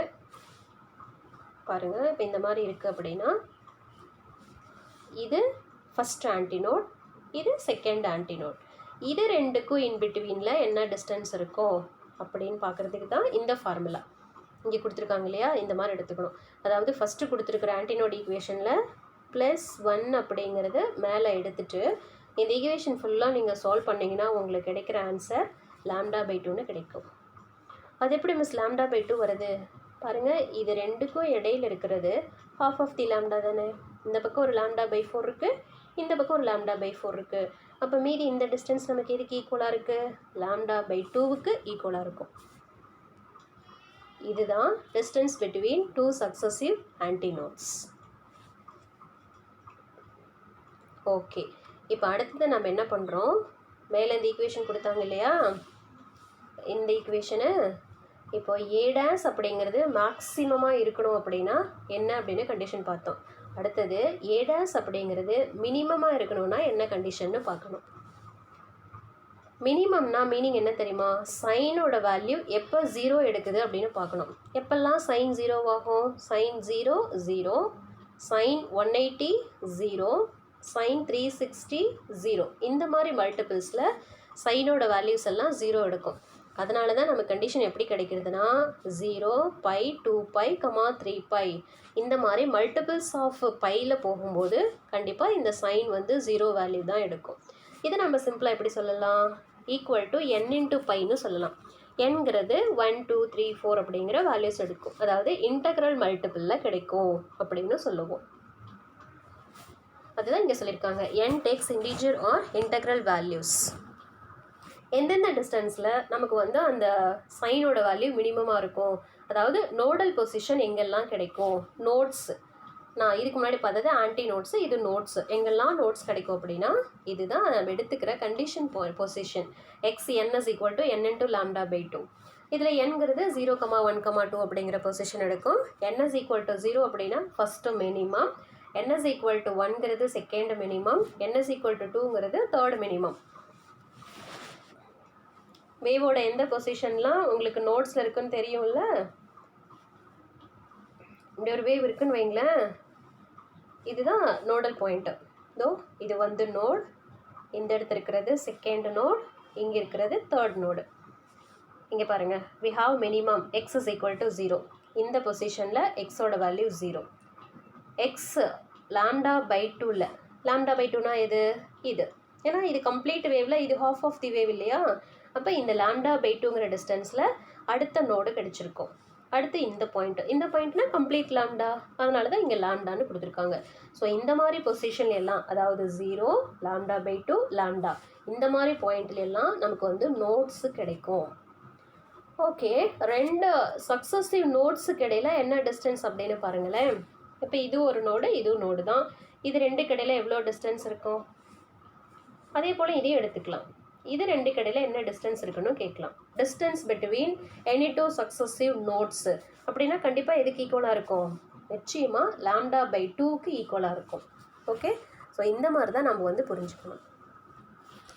பாருங்கள். இப்போ இந்த மாதிரி இருக்குது அப்படின்னா இது ஃபஸ்ட் ஆன்டிநோட், இது செகண்ட் ஆன்டிநோட். இது ரெண்டுக்கும் இன்பிட்வீனில் என்ன டிஸ்டன்ஸ் இருக்கும் அப்படின்னு பார்க்குறதுக்கு தான் இந்த ஃபார்முலா இங்கே கொடுத்துருக்காங்க இல்லையா, இந்த மாதிரி எடுத்துக்கணும். அதாவது ஃபஸ்ட்டு கொடுத்துருக்குற ஆன்டிநோட் ஈக்குவேஷனில் +1 அப்படிங்கிறது மேலே எடுத்துகிட்டு இந்த ஈக்குவேஷன் ஃபுல்லாக நீங்கள் சால்வ் பண்ணிங்கன்னா உங்களுக்கு கிடைக்கிற ஆன்சர் λ/2ன்னு கிடைக்கும். அது எப்படி மிஸ் λ/2 வருது பாருங்கள். இது ரெண்டுக்கும் இடையில் இருக்கிறது ½ ஆஃப் தி லாம்டா தானே. இந்த பக்கம் ஒரு λ/4 இருக்குது, இந்த பக்கம் ஒரு λ/4 இருக்குது. அப்போ மீதி இந்த டிஸ்டன்ஸ் நமக்கு எதுக்கு ஈக்குவலாக இருக்குது, λ/2க்கு ஈக்குவலாக இருக்கும். இதுதான் டிஸ்டன்ஸ் பிட்வீன் 2 சக்ஸஸிவ் ஆன்டிநோட்ஸ். ஓகே, இப்போ அடுத்தது நம்ம என்ன பண்ணுறோம், மேலே இந்த ஈக்குவேஷன் கொடுத்தாங்க இல்லையா, இந்த ஈக்குவேஷனை இப்போ A' அப்படிங்கிறது மேக்ஸிமமாக இருக்கணும் அப்படின்னா என்ன அப்படின்னு கண்டிஷன் பார்த்தோம். அடுத்தது A' அப்படிங்கிறது மினிமமாக இருக்கணும்னா என்ன கண்டிஷன்னு பார்க்கணும். மினிமம்னா மீனிங் என்ன தெரியுமா, சைனோட வேல்யூ எப்போ 0 எடுக்குது அப்படின்னு பார்க்கணும். எப்பெல்லாம் சைன் 0 ஆகும், சைன் 0 0, சைன் 180 0, சைன் 360 0, இந்த மாதிரி மல்டிபிள்ஸில் சைனோட வேல்யூஸ் எல்லாம் 0 எடுக்கும். அதனால தான் நம்ம கண்டிஷன் எப்படி கிடைக்கிறதுனா 0, π, 2π, 3π இந்த மாதிரி மல்டிபிள்ஸ் ஆஃப் பையில் போகும்போது கண்டிப்பாக இந்த சைன் வந்து 0 வேல்யூ தான் எடுக்கும். இதை நம்ம சிம்பிளாக எப்படி சொல்லலாம், ஈக்குவல் டு n × πன்னு சொல்லலாம். nங்கிறது 1, 2, 3, 4 அப்படிங்கிற வேல்யூஸ் எடுக்கும். அதாவது இன்டெக்ரல் மல்டிபிளில் கிடைக்கும் அப்படின்னு சொல்லுவோம். அதுதான் இங்கே சொல்லியிருக்காங்க, n takes integer or integral values. எந்தெந்த டிஸ்டன்ஸில் நமக்கு வந்து அந்த சைனோட வேல்யூ மினிமமாக இருக்கும், அதாவது நோடல் பொசிஷன் எங்கெல்லாம் கிடைக்கும், நோட்ஸ் நான் இதுக்கு முன்னாடி பார்த்தது ஆன்டி நோட்ஸு, இது நோட்ஸு எங்கெல்லாம் நோட்ஸ் கிடைக்கும் அப்படின்னா இதுதான் நம்ம எடுத்துக்கிற கண்டிஷன் பொசிஷன். xn = n × λ/2. இதில் nங்கிறது 0, 1, 2 அப்படிங்கிற பொசிஷன் எடுக்கும். n = 0 அப்படின்னா ஃபஸ்ட்டு மினிமம், n = 1ங்கிறது செகண்ட் மினிமம், n = 2ங்கிறது தேர்ட் மினிமம். வேவோட எந்த பொசிஷன்லாம் உங்களுக்கு நோட்ஸில் இருக்குன்னு தெரியும்ல. இப்படி ஒரு வேவ் இருக்குன்னு வைங்களேன், இதுதான் நோடல் பாயிண்ட்டு. இது வந்து நோட், இந்த இடத்துல இருக்கிறது செகண்ட் நோட், இங்கே இருக்கிறது தேர்ட் நோடு. இங்கே பாருங்கள், we have minimum x = 0. இந்த பொசிஷனில் எக்ஸோட வேல்யூ 0. எக்ஸ் λ/2ல λ/2னா எது, இது. ஏன்னா இது கம்ப்ளீட் வேவில், இது ½ ஆஃப் தி வேவ் இல்லையா. அப்போ இந்த λ/2ங்கிற டிஸ்டன்ஸில் அடுத்த நோடு கிடச்சிருக்கும். அடுத்து இந்த பாயிண்ட்னா கம்ப்ளீட் லாம்டா, அதனால தான் இங்கே லாம்டான்னு கொடுத்துருக்காங்க. ஸோ இந்த மாதிரி பொசிஷன் எல்லாம், அதாவது 0, λ/2, லாம்டா, இந்த மாதிரி பாயிண்ட்ல எல்லாம் நமக்கு வந்து நோட்ஸு கிடைக்கும். ஓகே, ரெண்டு சக்ஸஸிவ் நோட்ஸுக்கு இடையில என்ன டிஸ்டன்ஸ் அப்படின்னு பாருங்களேன். இப்போ இது ஒரு நோடு, இதுவும் நோடு தான். இது ரெண்டுக்கு இடையில எவ்வளோ டிஸ்டன்ஸ் இருக்கும், அதே போல் இதையும் எடுத்துக்கலாம். இது ரெண்டு கடையில் என்ன டிஸ்டன்ஸ் இருக்குன்னு கேட்கலாம். Distance between any 2 successive notes அப்படின்னா கண்டிப்பாக எதுக்கு ஈக்குவலாக இருக்கும், நிச்சயமாக λ/2க்கு ஈக்குவலாக இருக்கும். ஓகே, ஸோ இந்த மாதிரி தான் நம்ம வந்து புரிஞ்சுக்கணும்.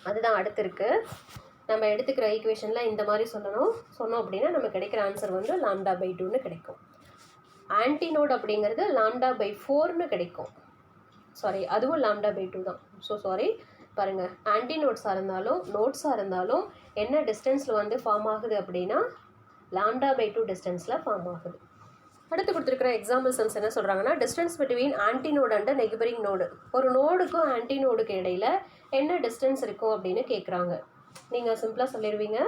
அதுதான் அடுத்து இருக்குது. நம்ம எடுத்துக்கிற ஈக்குவேஷனில் இந்த மாதிரி சொன்னோம் அப்படின்னா நம்ம கிடைக்கிற ஆன்சர் வந்து λ/2ன்னு கிடைக்கும். ஆன்டிநோட் அப்படிங்கிறது λ/4ன்னு கிடைக்கும். சாரி, அதுவும் λ/2 தான். ஸோ சாரி பாருங்கள், ஆன்டி நோட்ஸாக இருந்தாலும் நோட்ஸாக இருந்தாலும் என்ன டிஸ்டன்ஸில் வந்து ஃபார்ம் ஆகுது அப்படின்னா λ/2 டிஸ்டன்ஸில் ஃபார்ம் ஆகுது. அடுத்து கொடுத்துருக்குற எக்ஸாம்பிள் சென்ஸ் என்ன சொல்கிறாங்கன்னா, distance between anti node and neighbouring node. ஒரு நோடுக்கும் ஆன்டி நோடுக்கு இடையில் என்ன டிஸ்டன்ஸ் இருக்கும் அப்படின்னு கேட்குறாங்க. நீங்கள் சிம்பிளாக சொல்லிடுவீங்க,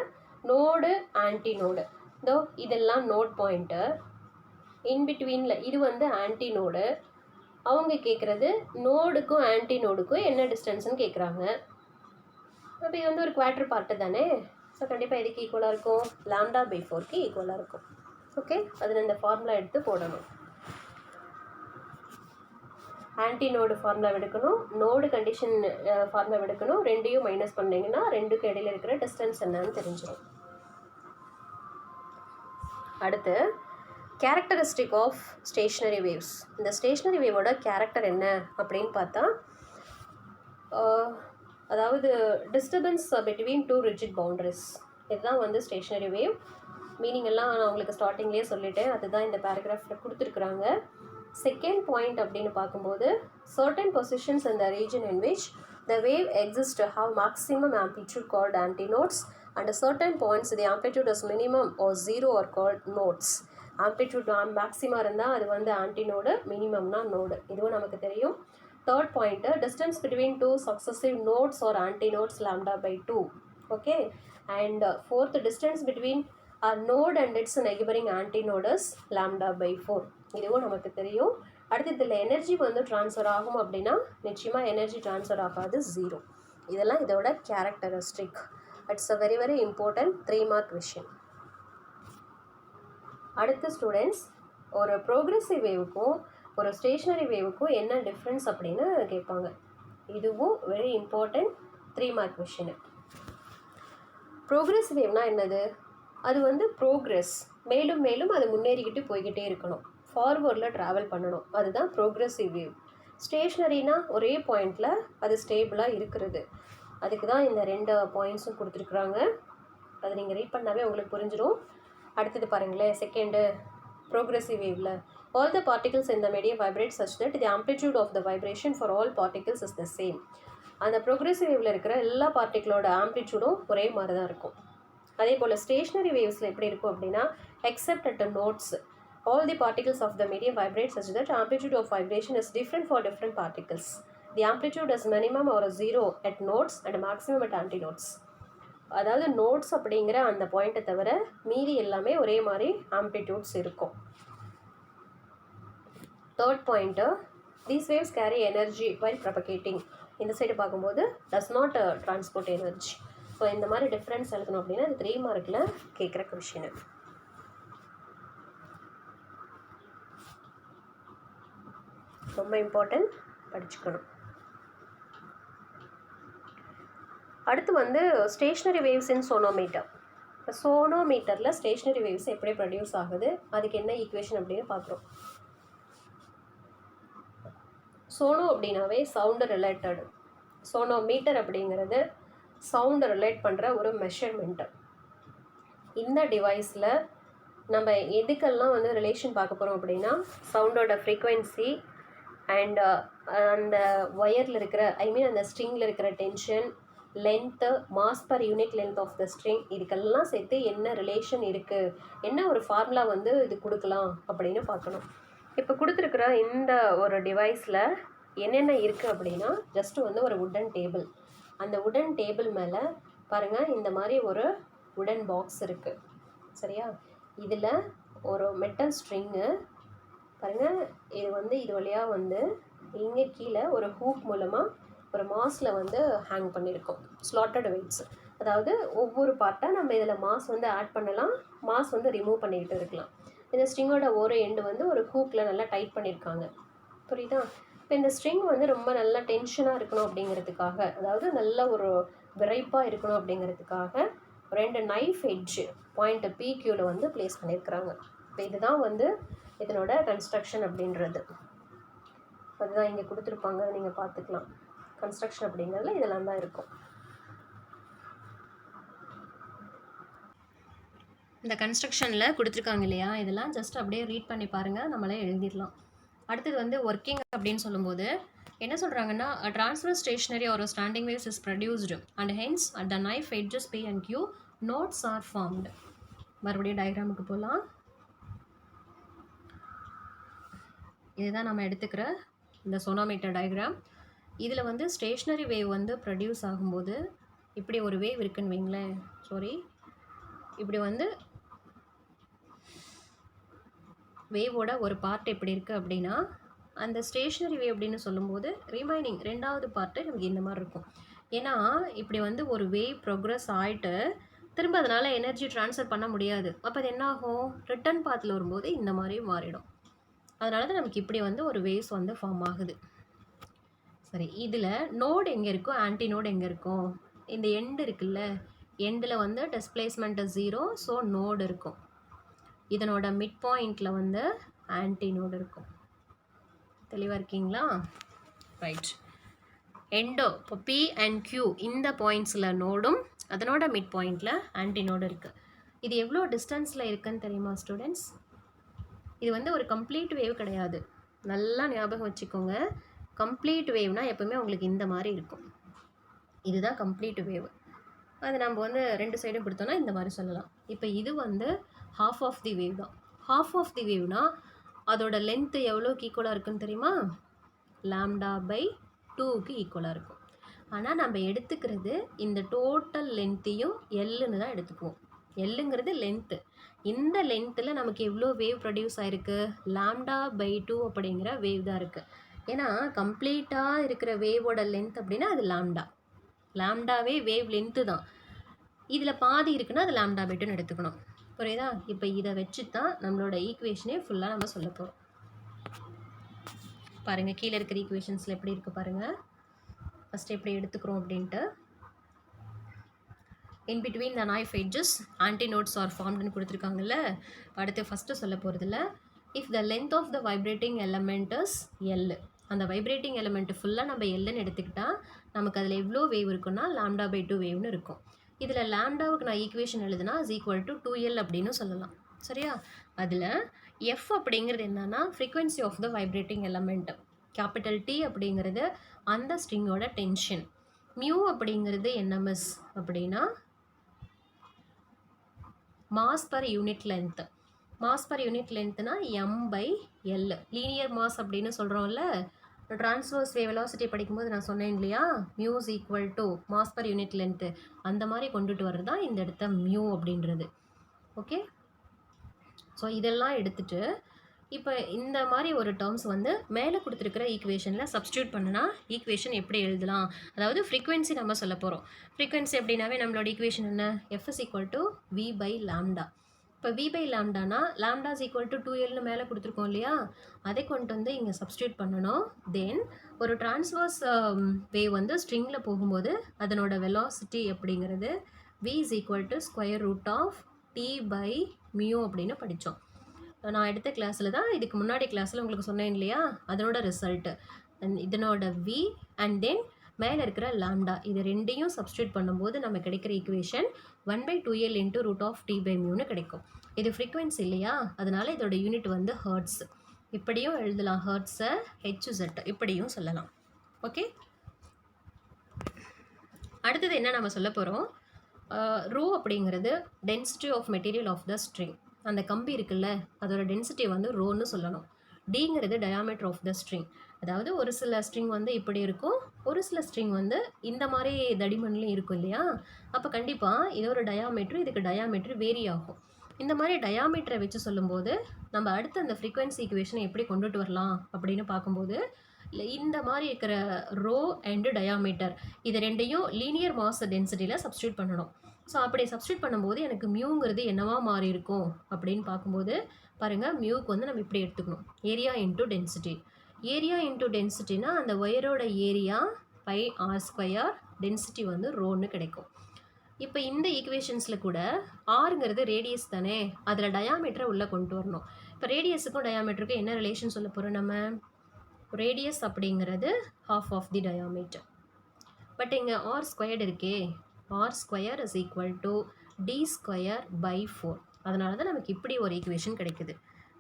நோடு ஆன்டி நோடு. இதெல்லாம் நோட் பாயிண்ட்டு, இன்பிட்வீனில் இது வந்து ஆன்டி நோடு. அவங்க கேட்குறது நோடுக்கும் ஆன்டி நோடுக்கும் என்ன டிஸ்டன்ஸ்னு கேட்குறாங்க. அப்போ இது வந்து ஒரு குவார்ட்டர் பார்ட்டு தானே. ஸோ கண்டிப்பாக எதுக்கு ஈக்குவலாக இருக்கும், λ/4க்கு ஈக்குவலாக இருக்கும். ஓகே, அதில் இந்த ஃபார்முலா எடுத்து போடணும். ஆன்டி நோடு ஃபார்முலா எடுக்கணும், நோடு கண்டிஷன் ஃபார்முலா எடுக்கணும். ரெண்டையும் மைனஸ் பண்ணிங்கன்னா ரெண்டுக்கு இடையில இருக்கிற டிஸ்டன்ஸ் என்னன்னு தெரிஞ்சிடும். அடுத்து கேரக்டரிஸ்டிக் ஆஃப் ஸ்டேஷ்னரி வேவ்ஸ். இந்த ஸ்டேஷ்னரி வேவோட கேரக்டர் என்ன அப்படின்னு பார்த்தா, அதாவது disturbance between two rigid boundaries. இதுதான் வந்து ஸ்டேஷ்னரி வேவ். மீனிங் எல்லாம் நான் உங்களுக்கு ஸ்டார்டிங்லேயே சொல்லிட்டேன். அதுதான் இந்த பேராகிராஃபில் கொடுத்துருக்குறாங்க. செகண்ட் பாயிண்ட் அப்படின்னு பார்க்கும்போது, certain positions in the region in which the wave exists to have maximum amplitude called antinodes, and at certain points the amplitude is minimum or zero are called nodes. Amplitude maxima இருந்தால் அது வந்து antinode, மினிமம்னா node. இதுவும் நமக்கு தெரியும். Third point, distance between two successive nodes or antinodes lambda by 2. Okay. And fourth, distance between node and its neighbouring antinodes lambda by 4. இதுவும் நமக்கு தெரியும். அடுத்து இதில் எனர்ஜி வந்து ட்ரான்ஸ்ஃபர் ஆகும் அப்படின்னா நிச்சயமாக எனர்ஜி ட்ரான்ஸ்ஃபர் ஆகாது, 0. இதெல்லாம் இதோட characteristic. It's a very very important 3 mark question. அடுத்த ஸ்டூடெண்ட்ஸ், ஒரு ப்ரோக்ரெசிவ் வேவுக்கும் ஒரு ஸ்டேஷ்னரி வேவுக்கும் என்ன டிஃப்ரென்ஸ் அப்படின்னு கேட்பாங்க. இதுவும் very important 3 mark question. Progressive வேவ்னா என்னது? அது வந்து ப்ரோக்ரெஸ், மேலும் மேலும் அது முன்னேறிக்கிட்டு போய்கிட்டே இருக்கணும், ஃபார்வர்டில் ட்ராவல் பண்ணணும். அதுதான் ப்ரோக்ரெசிவ் வேவ். ஸ்டேஷ்னரினா ஒரே பாயிண்டில் அது ஸ்டேபிளாக இருக்கிறது. அதுக்கு தான் இந்த 2 பாயிண்ட்ஸும் கொடுத்துருக்குறாங்க. அது நீங்கள் ரீட் பண்ணாவே உங்களுக்கு புரிஞ்சிடும். அடுத்தது பாருங்களேன், செகண்டு ப்ரோக்ரெசிவ் வேவில் all the particles in the medium vibrate such that the amplitude of the vibration for all particles is the same. அந்த ப்ரோக்ரெசிவ் வேவில் இருக்கிற எல்லா பார்ட்டிகளோட ஆம்ப்ளிடியூடும் ஒரே மாதிரி தான் இருக்கும். அதே போல் ஸ்டேஷ்னரி வேவ்ஸில் எப்படி இருக்கும் அப்படின்னா, accept at notes all the particles of the medium vibrate such that amplitude of vibration is different for different particles. The amplitude is minimum or 0 at nodes and maximum at antinodes. அதாவது notes அப்படிங்கிற அந்த பாயிண்ட்டை தவிர மீதி எல்லாமே ஒரே மாதிரி amplitudes இருக்கும். Third point, these waves carry energy while propagating. இந்த சைடு பார்க்கும்போது does not transport energy. So இந்த மாதிரி டிஃப்ரென்ஸ் எழுதணும் அப்படின்னா இது 3 மார்க்கில் கேட்குற கொஷின். ரொம்ப இம்பார்ட்டன்ட், படிச்சுக்கணும். அடுத்து வந்து ஸ்டேஷ்னரி வேவ்ஸ் இன் சோனோமீட்டர். இப்போ சோனோமீட்டரில் ஸ்டேஷ்னரி வேவ்ஸ் எப்படி ப்ரொடியூஸ் ஆகுது, அதுக்கு என்ன ஈக்குவேஷன் அப்படின்னு பார்க்குறோம். சோனோ அப்படின்னாவே சவுண்டு ரிலேட்டடு. சோனோமீட்டர் அப்படிங்கிறது சவுண்டை ரிலேட் பண்ணுற ஒரு மெஷர்மெண்ட்டு. இந்த டிவைஸில் நம்ம எதுக்கெல்லாம் வந்து ரிலேஷன் பார்க்க போகிறோம் அப்படின்னா, சவுண்டோட ஃப்ரீக்வன்சி அண்ட் அந்த ஒயரில் இருக்கிற அந்த ஸ்ட்ரிங்கில் இருக்கிற tension, length, mass per unit length of the string, இதுக்கெல்லாம் சேர்த்து என்ன ரிலேஷன் இருக்குது, என்ன ஒரு ஃபார்முலா வந்து இது கொடுக்கலாம் அப்படின்னு பார்க்கணும். இப்போ கொடுத்துருக்குற இந்த ஒரு டிவைஸில் என்னென்ன இருக்குது அப்படின்னா, ஜஸ்ட்டு வந்து ஒரு வுடன் டேபிள். அந்த வுடன் டேபிள் மேலே பாருங்கள், இந்த மாதிரி ஒரு வுடன் பாக்ஸ் இருக்குது, சரியா? இதில் ஒரு மெட்டல் ஸ்ட்ரிங்கு பாருங்கள், இது வந்து இது வழியாக வந்து இங்கே கீழே ஒரு ஹூக் மூலமாக ஒரு மாஸில் வந்து ஹேங் பண்ணியிருக்கோம். ஸ்லாட்டட் வெயிட்ஸ், அதாவது ஒவ்வொரு பார்ட்டாக நம்ம இதில் மாஸ் வந்து ஆட் பண்ணலாம், மாஸ் வந்து ரிமூவ் பண்ணிக்கிட்டு இருக்கலாம். இந்த ஸ்ட்ரிங்கோட ஒரு எண்டு வந்து ஒரு ஹூக்கில் நல்லா டைட் பண்ணியிருக்காங்க, புரியுதா? இப்போ இந்த ஸ்ட்ரிங் வந்து ரொம்ப நல்லா டென்ஷனாக இருக்கணும் அப்படிங்கிறதுக்காக, அதாவது நல்ல ஒரு விரைப்பாக இருக்கணும் அப்படிங்கிறதுக்காக 2 நைஃப் எட்ஜு பாயிண்ட் PQவில் வந்து ப்ளேஸ் பண்ணியிருக்கிறாங்க. இப்போ இதுதான் வந்து இதனோட கன்ஸ்ட்ரக்ஷன் அப்படின்றது. அதுதான் இங்கே கொடுத்துருப்பாங்க, நீங்கள் பார்த்துக்கலாம். கன்ஸ்ட்ரக்ஷன் அப்படிங்கிறதுல இதெல்லாம் தான் இருக்கும். இந்த கன்ஸ்ட்ரக்ஷனில் கொடுத்துருக்காங்க இல்லையா, இதெல்லாம் ஜஸ்ட் அப்படியே ரீட் பண்ணி பாருங்கள், நம்மளே எழுதிடலாம். அடுத்தது வந்து ஒர்க்கிங் அப்படின்னு சொல்லும்போது என்ன சொல்கிறாங்கன்னா, ட்ரான்ஸ்வர்ஸ் ஸ்டேஷ்னரி ஒரு standing waves is produced and hence at the knife edges P and Q notes are formed. மறுபடியும் டயக்ராமுக்கு போகலாம். இதுதான் நம்ம எடுத்துக்கிற இந்த சோனோமீட்டர் டயக்ராம். இதில் வந்து ஸ்டேஷ்னரி வேவ் வந்து ப்ரொடியூஸ் ஆகும்போது இப்படி ஒரு வேவ் இருக்குன்னு வைங்களேன், இப்படி வந்து வேவோட ஒரு பார்ட் எப்படி இருக்குது அப்படின்னா, அந்த ஸ்டேஷ்னரி வேவ் அப்படின்னு சொல்லும்போது ரிமைனிங் 2வது பார்ட்டு நமக்கு இந்த மாதிரி இருக்கும். ஏன்னா இப்படி வந்து ஒரு வேவ் ப்ரோக்ரஸ் ஆகிட்டு திரும்ப அதனால் எனர்ஜி ட்ரான்ஸ்ஃபர் பண்ண முடியாது. அப்போ அது என்ன ஆகும், ரிட்டர்ன் பாத்தில் வரும்போது இந்த மாதிரி மாறிடும். அதனால தான் நமக்கு இப்படி வந்து ஒரு வேவ்ஸ் வந்து ஃபார்ம் ஆகுது. சரி, இதில் நோடு எங்கே இருக்கும், ஆன்டி நோடு எங்கே இருக்கும்? இந்த எண்டு இருக்குல்ல, எண்டில் வந்து டிஸ்பிளேஸ்மெண்ட்டு 0, ஸோ நோடு இருக்கும். இதனோட மிட் பாயிண்டில் வந்து ஆன்டினோடு இருக்கும். தெளிவாக இருக்கீங்களா? ரைட். எண்டோ இப்போ P அண்ட் Q இந்த பாயிண்ட்ஸில் நோடும் அதனோட மிட் பாயிண்டில் ஆன்டினோடு இருக்குது. இது எவ்வளோ டிஸ்டன்ஸில் இருக்குன்னு தெரியுமா ஸ்டூடெண்ட்ஸ்? இது வந்து ஒரு கம்ப்ளீட் வேவ் கிடையாது. நல்லா ஞாபகம் வச்சுக்கோங்க. கம்ப்ளீட் வேவ்னால் எப்போவுமே உங்களுக்கு இந்த மாதிரி இருக்கும். இதுதான் கம்ப்ளீட் வேவ். அது நம்ம வந்து ரெண்டு சைடும் கொடுத்தோன்னா இந்த மாதிரி சொல்லலாம். இப்போ இது வந்து ஹாஃப் ஆஃப் தி வேவ் தான். ஹாஃப் ஆஃப் தி வேவ்னா அதோட லென்த்து எவ்வளோக்கு ஈக்குவலாக இருக்குன்னு தெரியுமா? λ/2க்கு ஈக்குவலாக இருக்கும். ஆனால் நம்ம எடுத்துக்கிறது இந்த டோட்டல் லென்த்தையும் எல்லுன்னு தான் எடுத்துக்குவோம். எல்லுங்கிறது லென்த்து. இந்த லென்த்தில் நமக்கு எவ்வளோ வேவ் ப்ரொடியூஸ் ஆகிருக்கு? λ/2 அப்படிங்கிற வேவ் தான் இருக்குது. ஏன்னா கம்ப்ளீட்டாக இருக்கிற வேவோட லென்த் அப்படின்னா அது லாம்டாவே வேவ் லென்த்து தான். இதில் பாதி இருக்குன்னா அது λ/2ன்னு எடுத்துக்கணும். புரியுதா? இப்போ இதை வச்சு தான் நம்மளோட ஈக்குவேஷனே ஃபுல்லாக நம்ம சொல்ல போகிறோம். பாருங்கள், கீழே இருக்கிற ஈக்குவேஷன்ஸில் எப்படி இருக்குது பாருங்கள். ஃபஸ்ட்டு எப்படி எடுத்துக்கிறோம் அப்படின்ட்டு. In between the knife edges antinodes are ஃபார்ம்டுன்னு கொடுத்துருக்காங்கல்ல. அடுத்து ஃபஸ்ட்டு சொல்ல போகிறதுல if the length of the vibrating element is L, அந்த வைப்ரேட்டிங் எலமெண்ட் ஃபுல்லாக நம்ம எல்லுன்னு எடுத்துக்கிட்டால் நமக்கு அதில் எவ்வளோ வேவ் இருக்குன்னா λ/2 வேவ்னு இருக்கும். இதில் லாம்டாவுக்கு நான் ஈக்குவேஷன் எழுதுனா இஸ் ஈக்குவல் டு 2L அப்படின்னு சொல்லலாம். சரியா? அதில் எஃப் அப்படிங்கிறது என்னன்னா frequency of the vibrating element. Capital T அப்படிங்கிறது அந்த ஸ்ட்ரிங்கோட டென்ஷன். மியூ அப்படிங்கிறது என்ன மிஸ் அப்படின்னா mass per unit length. Mass per unit லென்த்னா m/L. லீனியர் மாஸ் அப்படின்னு சொல்கிறோம்ல. ட்ரான்ஸ்வர்ஸ் வேவ் வெலாசிட்டி படிக்கும்போது நான் சொன்னேன் இல்லையா, mu is equal to mass per unit length. அந்த மாதிரி கொண்டுட்டு வர்றது தான் இந்த இடத்த மியூ அப்படின்றது. ஓகே, ஸோ இதெல்லாம் எடுத்துகிட்டு இப்போ இந்த மாதிரி ஒரு டேர்ம்ஸ் வந்து மேலே கொடுத்துருக்கிற ஈக்குவேஷனில் சப்ஸ்டியூட் பண்ணினா ஈக்குவேஷன் எப்படி எழுதலாம்? அதாவது ஃப்ரீக்வன்சி நம்ம சொல்ல போகிறோம். ஃப்ரீக்வன்சி அப்படின்னாவே நம்மளோட ஈக்குவேஷன் என்ன? F is equal to V/λ. இப்போ V/λனா λ is equal to 2Lனு மேலே கொடுத்துருக்கோம் இல்லையா, அதை கொண்டு வந்து இங்கே சப்ஸ்டியூட் பண்ணணும். தென் ஒரு டிரான்ஸ்வர்ஸ் வேவ் வந்து ஸ்ட்ரிங்கில் போகும்போது அதனோட வெலாசிட்டி அப்படிங்கிறது V is equal to square root of T/μ அப்படின்னு படித்தோம். நான் எடுத்த கிளாஸில் தான், இதுக்கு முன்னாடி கிளாஸில் உங்களுக்கு சொன்னேன் இல்லையா, அதனோட ரிசல்ட்டு இதனோட V அண்ட் தென் மேலே இருக்கிற லாம்டா, இது ரெண்டையும் சப்ஸ்டியூட் பண்ணும்போது நம்ம கிடைக்கிற equation 1/2L into root of T/μன்னு கிடைக்கும். இது ஃப்ரீக்வன்சி இல்லையா, அதனால் இதோட யூனிட் வந்து ஹர்ட்ஸ். இப்படியும் எழுதலாம், ஹர்ட்ஸை HZ இப்படியும் சொல்லலாம். ஓகே, அடுத்தது என்ன நம்ம சொல்ல போகிறோம்? ரோ அப்படிங்கிறது density of material of the string. அந்த கம்பி இருக்குல்ல, அதோட டென்சிட்டி வந்து ரோன்னு சொல்லணும். டிங்கிறது டயாமீட்டர் ஆஃப் த ஸ்ட்ரிங். அதாவது ஒரு சில ஸ்ட்ரிங் வந்து இப்படி இருக்கும், ஒரு சில ஸ்ட்ரிங் வந்து இந்த மாதிரி தடிமன்லையும் இருக்கும் இல்லையா. அப்போ கண்டிப்பாக இதோட டயாமீட்டர் இதுக்கு டயாமீட்டர் வேரி ஆகும். இந்த மாதிரி டயாமீட்டரை வச்சு சொல்லும்போது நம்ம அடுத்து அந்த ஃப்ரீக்வன்சி ஈக்குவேஷனை எப்படி கொண்டுட்டு வரலாம் அப்படின்னு பார்க்கும்போது, இந்த மாதிரி இருக்கிற ரோ அண்டு டயாமீட்டர் இது ரெண்டையும் லீனியர் மாஸ் டென்சிட்டியில் சப்ஸ்டியூட் பண்ணணும். ஸோ அப்படி சப்ஸ்டியூட் பண்ணும்போது எனக்கு மியூங்கிறது என்னவா மாறி இருக்கும் அப்படின்னு பார்க்கும்போது பாருங்கள், மியூக்கு வந்து நம்ம இப்படி எடுத்துக்கணும், area into density. Area into டென்சிட்டினா அந்த ஒயரோட ஏரியா πr², டென்சிட்டி வந்து ரோன்னு கிடைக்கும். இப்போ இந்த ஈக்குவேஷன்ஸில் கூட ஆருங்கிறது ரேடியஸ் தானே, அதில் டயாமீட்டரை உள்ளே கொண்டு வரணும். இப்போ ரேடியஸுக்கும் டயாமீட்டருக்கும் என்ன ரிலேஷன் சொல்ல போகிறோம்? நம்ம ரேடியஸ் அப்படிங்கிறது half of the diameter. But இங்கே r² இருக்கே, r² is equal to d²/4. அதனால தான் நமக்கு இப்படி ஒரு ஈக்குவேஷன் கிடைக்குது.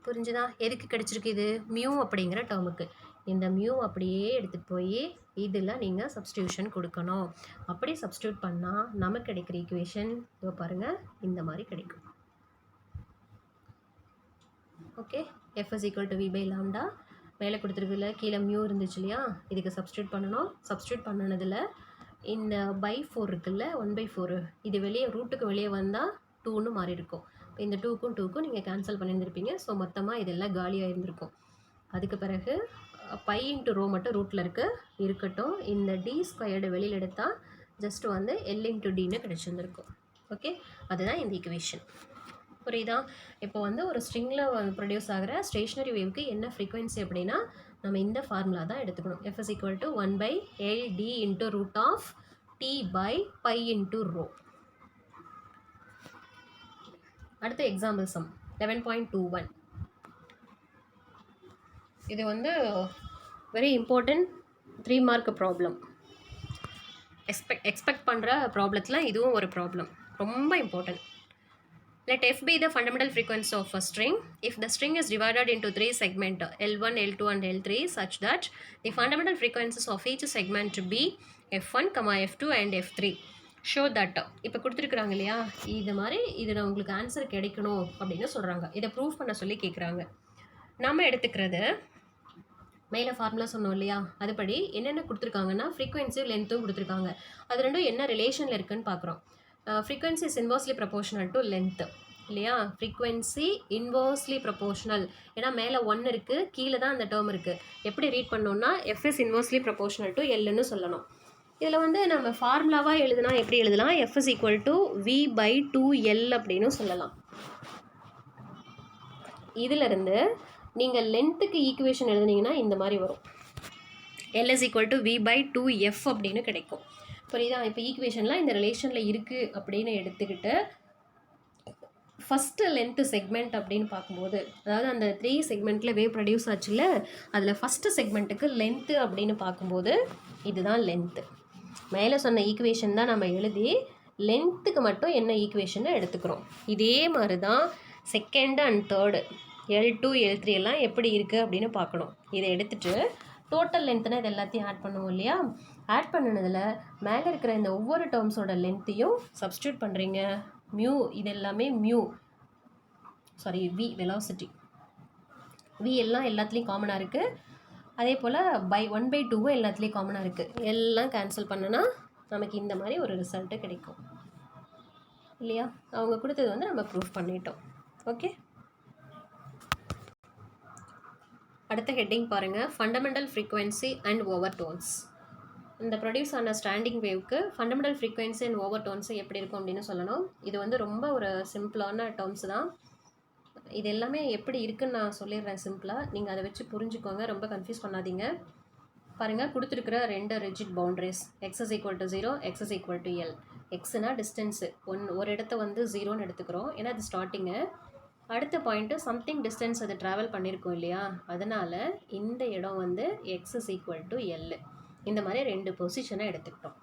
புரிஞ்சுதா? எதுக்கு கிடைச்சிருக்கு இது? மியூ அப்படிங்கிற டேர்முக்கு. இந்த மியூ அப்படியே எடுத்துகிட்டு போய் இதில் நீங்கள் சப்ஸ்டியூஷன் கொடுக்கணும். அப்படி சப்ஸ்டியூட் பண்ணால் நமக்கு கிடைக்கிற ஈக்குவேஷன் இதோ பாருங்கள், இந்த மாதிரி கிடைக்கும். Okay, F is equal to V/λ. மேலே கொடுத்துருக்குல, கீழே மியூ இருந்துச்சு இல்லையா, இதுக்கு சப்ஸ்டியூட் பண்ணணும். சப்ஸ்டியூட் பண்ணினதில் இந்த π/4 இருக்குல்ல, 1/4 இது வெளியே ரூட்டுக்கு வெளியே வந்தால் 2ன்னு மாறி இருக்கும். இப்போ இந்த 2க்கும் நீங்கள் கேன்சல் பண்ணியிருந்திருப்பீங்க. ஸோ மொத்தமாக இதெல்லாம் காலியாக இருந்திருக்கும். அதுக்கு பிறகு π × ρ மட்டும் ரூட்டில் இருக்கட்டும். இந்த d² வெளியில் எடுத்தால் ஜஸ்ட் வந்து L × dன்னு கிடச்சிருந்துருக்கும். ஓகே, அதுதான் இந்த ஈக்குவேஷன். புரியுதா? இப்போ வந்து ஒரு ஸ்ட்ரிங்கில் ப்ரொடியூஸ் ஆகிற ஸ்டேஷ்னரி வேவ்க்கு என்ன ஃப்ரீக்வன்சி அப்படின்னா நம்ம இந்த ஃபார்முலா தான் எடுத்துக்கணும். F is equal to 1/LD into root of T/π into ρ. அடுத்த எக்ஸாம்பிள் சம். 11.21. இது வந்து very important 3 mark problem. Expect பண்ணுற ப்ராப்ளத்தில் இதுவும் ஒரு ப்ராப்ளம், ரொம்ப important. Let f be the fundamental frequency of a string if the string is divided into 3 segments L1, L2 and L3 such that the fundamental frequencies of each segment be f1, f2 and f3. Show that. இப்போ கொடுத்துருக்குறாங்க இல்லையா, இது மாதிரி இதில் உங்களுக்கு answer கிடைக்கணும் அப்படின்னு சொல்கிறாங்க. இதை ப்ரூவ் பண்ண சொல்லி கேட்குறாங்க. நம்ம எடுத்துக்கிறது மேலே ஃபார்முலா சொன்னோம் இல்லையா, அதுபடி என்னென்ன கொடுத்துருக்காங்கன்னா ஃப்ரீக்வன்சி லென்த்தும் கொடுத்துருக்காங்க. அது ரெண்டும் என்ன ரிலேஷனில் இருக்குதுன்னு பார்க்குறோம். Frequency is inversely proportional to length இல்லையா. ஃப்ரீக்வன்சி இன்வர்ஸ்லி ப்ரப்போர்ஷனல், ஏன்னா மேலே 1 இருக்குது, கீழே தான் அந்த டேர்ம் இருக்குது. எப்படி ரீட் பண்ணோம்னா F is inversely proportional to எல்லுன்னு சொல்லணும். இதில் வந்து நம்ம ஃபார்முலாவாக எழுதுனா எப்படி எழுதலாம், F is equal to v/2l அப்படின்னு சொல்லலாம். இதிலிருந்து நீங்கள் லென்த்துக்கு ஈக்குவேஷன் எழுதுனீங்கன்னா இந்த மாதிரி வரும். L is equal to v/2f அப்படின்னு கிடைக்கும். புரியுதா? இப்போ ஈக்குவேஷன்லாம் இந்த ரிலேஷனில் இருக்குது அப்படின்னு எடுத்துக்கிட்டு ஃபஸ்ட்டு லென்த்து செக்மெண்ட் அப்படின்னு பார்க்கும்போது, அதாவது அந்த 3 செக்மெண்ட்டில் வேவ் ப்ரொடியூஸ் ஆச்சுல்ல, அதில் ஃபஸ்ட்டு செக்மெண்ட்டுக்கு லென்த்து அப்படின்னு பார்க்கும்போது இதுதான் லென்த்து. மேலே சொன்ன ஈக்குவேஷன் தான் நம்ம எழுதி லென்த்துக்கு மட்டும் என்ன ஈக்குவேஷனை எடுத்துக்கிறோம். இதே மாதிரி தான் second and third L2, L3 எல்லாம் எப்படி இருக்குது அப்படின்னு பார்க்கணும். இதை எடுத்துகிட்டு டோட்டல் லென்த்துனா இது எல்லாத்தையும் ஆட் பண்ணுவோம் இல்லையா. ஆட் பண்ணினதில் மேலே இருக்கிற இந்த ஒவ்வொரு டேர்ம்ஸோட லென்த்தையும் சப்ஸ்டியூட் பண்ணுறீங்க. மியூ, இது எல்லாமே வி வெலாசிட்டி, வி எல்லாம் எல்லாத்துலேயும் காமனாக இருக்குது. அதே போல் 1/2 எல்லாத்துலேயும் காமனாக இருக்குது. எல்லாம் கேன்சல் பண்ணனா நமக்கு இந்த மாதிரி ஒரு ரிசல்ட்டு கிடைக்கும் இல்லையா. அவங்க கொடுத்தது வந்து நம்ம ப்ரூஃப் பண்ணிட்டோம். ஓகே, அடுத்த ஹெட்டிங் பாருங்கள், fundamental frequency and overtones. இந்த ப்ரொடியூஸ் ஆன ஸ்டாண்டிங் வேவ்க்கு fundamental frequency and overtones எப்படி இருக்கும் அப்படின்னு சொல்லணும். இது வந்து ரொம்ப ஒரு சிம்பிளான டேர்ம்ஸ் தான். இது எல்லாமே எப்படி இருக்குன்னு நான் சொல்லிடுறேன் சிம்பிளாக, நீங்கள் அதை வச்சு புரிஞ்சுக்கோங்க, ரொம்ப கன்ஃபியூஸ் பண்ணாதீங்க. பாருங்கள், கொடுத்துருக்குற 2 rigid boundaries X is equal to 0, X is equal to L. எக்ஸ்னா டிஸ்டன்ஸு, ஒரு இடத்த வந்து 0ன்னு எடுத்துக்கிறோம், ஏன்னா அது ஸ்டார்டிங்கு. அடுத்த பாயிண்ட்டு சம்திங் டிஸ்டன்ஸ் அது ட்ராவல் பண்ணியிருக்கோம் இல்லையா, அதனால் இந்த இடம் வந்து X is equal to L. இந்த மாதிரி 2 பொசிஷனை எடுத்துக்கிட்டோம்.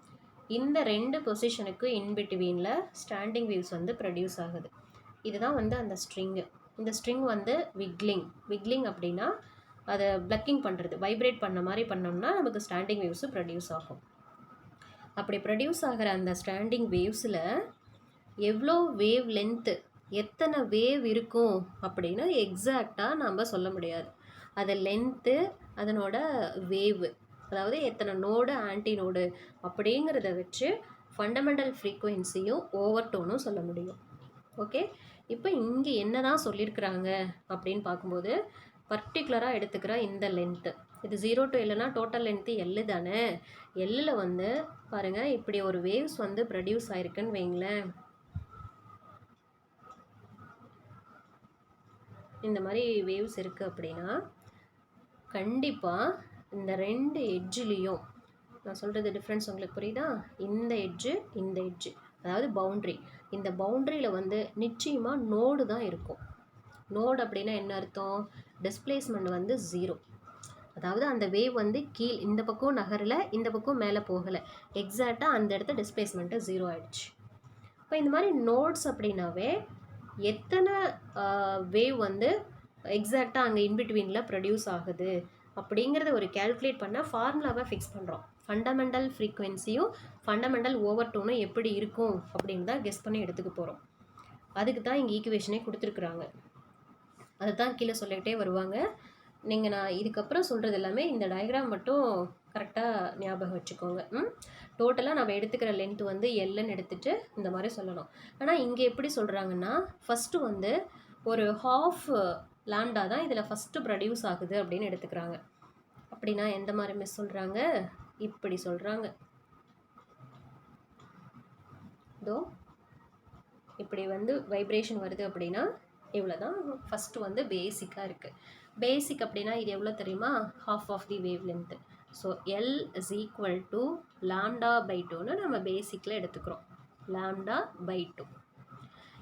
இந்த 2 பொசிஷனுக்கு இன்பிட்வீனில் ஸ்டாண்டிங் வேவ்ஸ் வந்து ப்ரொடியூஸ் ஆகுது. இதுதான் வந்து அந்த ஸ்ட்ரிங்கு. இந்த ஸ்ட்ரிங் வந்து விக்லிங் அப்படின்னா அதை ப்ளக்கிங் பண்ணுறது, வைப்ரேட் பண்ண மாதிரி பண்ணோம்னா நமக்கு ஸ்டாண்டிங் வேவ்ஸு ப்ரொடியூஸ் ஆகும். அப்படி ப்ரொடியூஸ் ஆகிற அந்த ஸ்டாண்டிங் வேவ்ஸில் எவ்வளோ வேவ் லென்த்து, எத்தனை வேவ் இருக்கும் அப்படின்னு எக்ஸாக்டாக நம்ம சொல்ல முடியாது. அது லென்த்து, அதனோட வேவு, அதாவது எத்தனை நோடு ஆன்டி நோடு அப்படிங்கிறத வச்சு ஃபண்டமெண்டல் ஃப்ரீக்வன்சியும் ஓவர் டோனும் சொல்ல முடியும். ஓகே, இப்போ இங்கே என்ன தான் சொல்லியிருக்கிறாங்க அப்படின்னு பார்க்கும்போது பர்டிகுலராக எடுத்துக்கிற இந்த லென்த்து, இது 0 to Lனா டோட்டல் லென்த்து எல்லு தானே. எல்லில் வந்து பாருங்கள், இப்படி ஒரு வேவ்ஸ் வந்து ப்ரொடியூஸ் ஆகிருக்குன்னு வைங்களேன். இந்த மாதிரி வேவ்ஸ் இருக்குது அப்படின்னா கண்டிப்பாக இந்த 2 எட்ஜ்லேயும், நான் சொல்கிறது டிஃப்ரென்ஸ் உங்களுக்கு புரியுதா, இந்த எட்ஜு இந்த எட்ஜு, அதாவது பவுண்ட்ரி, இந்த பவுண்ட்ரியில் வந்து நிச்சயமாக நோடு தான் இருக்கும். நோடு அப்படின்னா என்ன அர்த்தம், டிஸ்பிளேஸ்மெண்ட் வந்து 0, அதாவது அந்த வேவ் வந்து இந்த பக்கம் நகரில், இந்த பக்கம் மேலே போகலை, எக்ஸாக்டாக அந்த இடத்த டிஸ்பிளேஸ்மெண்ட்டு 0 ஆகிடுச்சு. இப்போ இந்த மாதிரி நோட்ஸ் அப்படின்னாவே எத்தனை வேவ் வந்து எக்ஸாக்டாக அங்கே இன்பிட்வீனில் ப்ரொடியூஸ் ஆகுது அப்படிங்கிறத ஒரு கேல்குலேட் பண்ண ஃபார்முலாவை ஃபிக்ஸ் பண்ணுறோம். ஃபண்டமெண்டல் ஃப்ரீக்வன்சியும் ஃபண்டமெண்டல் ஓவர் டோனும் எப்படி இருக்கும் அப்படின்னு தான் கெஸ் பண்ணி எடுத்துக்க போகிறோம். அதுக்கு தான் இங்கே ஈக்குவேஷனே கொடுத்துருக்குறாங்க. அதை தான் கீழே சொல்லிக்கிட்டே வருவாங்க. நான் இதுக்கப்புறம் சொல்கிறது எல்லாமே இந்த டயக்ராம் மட்டும் கரெக்டாக ஞாபகம் வச்சுக்கோங்க. டோட்டலாக நம்ம எடுத்துக்கிற லென்த் வந்து எல்லுன்னு எடுத்துகிட்டு இந்த மாதிரி சொல்லணும். ஆனால் இங்கே எப்படி சொல்கிறாங்கன்னா ஃபஸ்ட்டு வந்து ஒரு ½ லாம்டா தான் இதில் ஃபஸ்ட்டு ப்ரொடியூஸ் ஆகுது அப்படின்னு எடுத்துக்கிறாங்க. அப்படின்னா எந்த மாதிரி மிஸ் சொல்கிறாங்க, இப்படி சொல்கிறாங்க. இதோ இப்படி வந்து வைப்ரேஷன் வருது அப்படின்னா இவ்வளோ தான் ஃபஸ்ட்டு வந்து பேசிக்காக இருக்குது. பேசிக் அப்படின்னா இது எவ்வளோ தெரியுமா, ½ of the wavelength. So L is equal to λ/2ன்னு நம்ம பேசிக்கில் எடுத்துக்கிறோம், λ/2.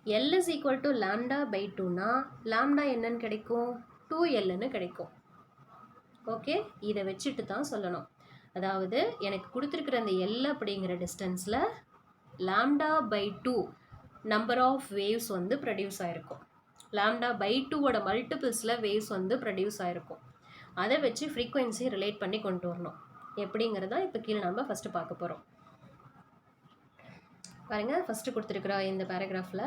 L is equal to lambda by 2னா lambda என்னன்னு கிடைக்கும் 2Lன்னு கிடைக்கும். ஓகே, இதை வச்சுட்டு தான் சொல்லணும். அதாவது எனக்கு கொடுத்துருக்குற அந்த L அப்படிங்கிற டிஸ்டன்ஸில் lambda by 2 number of waves வந்து ப்ரொடியூஸ் ஆகிருக்கும். lambda by 2ஓட மல்டிபிள்ஸில் வேவ்ஸ் வந்து ப்ரொடியூஸ் ஆகிருக்கும். அதை வச்சு ஃப்ரீக்வன்சி ரிலேட் பண்ணி கொண்டு வரணும். எப்படிங்கிறதா இப்போ கீழே நம்ம ஃபஸ்ட்டு பார்க்க போகிறோம். பாருங்கள், ஃபஸ்ட்டு கொடுத்துருக்குற இந்த பேராகிராஃபில்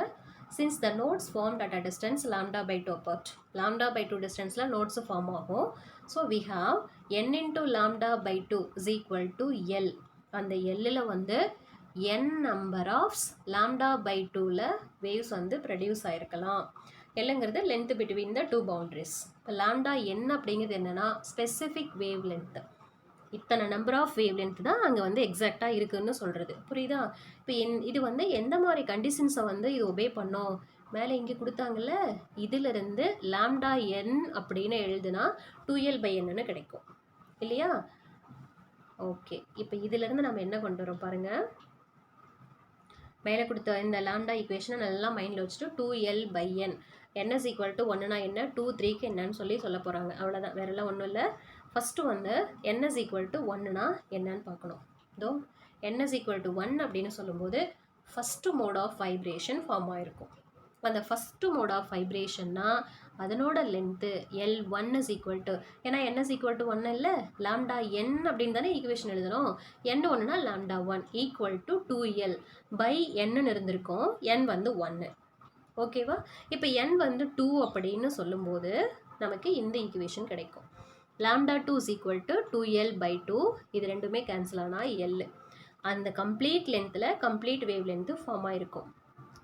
since the nodes formed at a distance lambda by 2 apart, lambda by 2 டிஸ்டன்ஸில் நோட்ஸு ஃபார்ம் ஆகும். So we have n into lambda by 2 is equal to L. அந்த Lல் வந்து n number of lambda by 2ல் waves வந்து produce ஆகிருக்கலாம். Lங்கிறது length between the 2 boundaries. இப்போ lambda n அப்படிங்கிறது என்னென்னா ஸ்பெசிஃபிக் வேவ் லென்த்து. இத்தனை நம்பர் ஆஃப் வேவ் லென்த் தான் அங்கே வந்து எக்ஸாக்டாக இருக்குதுன்னு சொல்கிறது. புரியுதா? இப்போ இது வந்து எந்த மாதிரி கண்டிஷன்ஸை வந்து இது ஒபே பண்ணோம்? மேலே இங்கே கொடுத்தாங்கல்ல, இதிலிருந்து லாம்டா n அப்படின்னு எழுதுனா 2L/n கிடைக்கும் இல்லையா? ஓகே, இப்போ இதிலேருந்து நம்ம என்ன கொண்டு வரோம் பாருங்கள். மேலே கொடுத்த இந்த லாம்டா ஈக்குவேஷனை நல்லா மைண்டில் வச்சுட்டு 2L/n n is equal to 1னா என்ன, 2 3க்கு என்னன்னு சொல்ல போகிறாங்க. அவ்வளோதான், வேறெல்லாம் ஒன்றும் இல்லை. ஃபஸ்ட்டு வந்து n is equal to 1னா என்னன்னு பார்க்கணும். இதோ n is equal to 1 அப்படின்னு சொல்லும்போது first mode of vibration form ஆகிருக்கும். அந்த ஃபஸ்ட்டு மோட் ஆஃப் வைப்ரேஷன்னா அதனோட length L1 is equal to, ஏன்னா n is equal to 1 இல்லை, லாம்டா n அப்படின்னு தானே ஈக்குவேஷன் எழுதணும். n ஒன்றுனா lambda 1 equal to 2L by n இருந்திருக்கும். n வந்து 1. ஓகேவா? இப்போ n வந்து 2 அப்படின்னு சொல்லும்போது நமக்கு இந்த ஈக்குவேஷன் கிடைக்கும். lambda 2 is equal to 2L/2. இது ரெண்டுமே கேன்சல் ஆனால் L. அந்த கம்ப்ளீட் லென்த்தில் கம்ப்ளீட் வேவ் லென்த்து ஃபார்ம் ஆகிருக்கும்.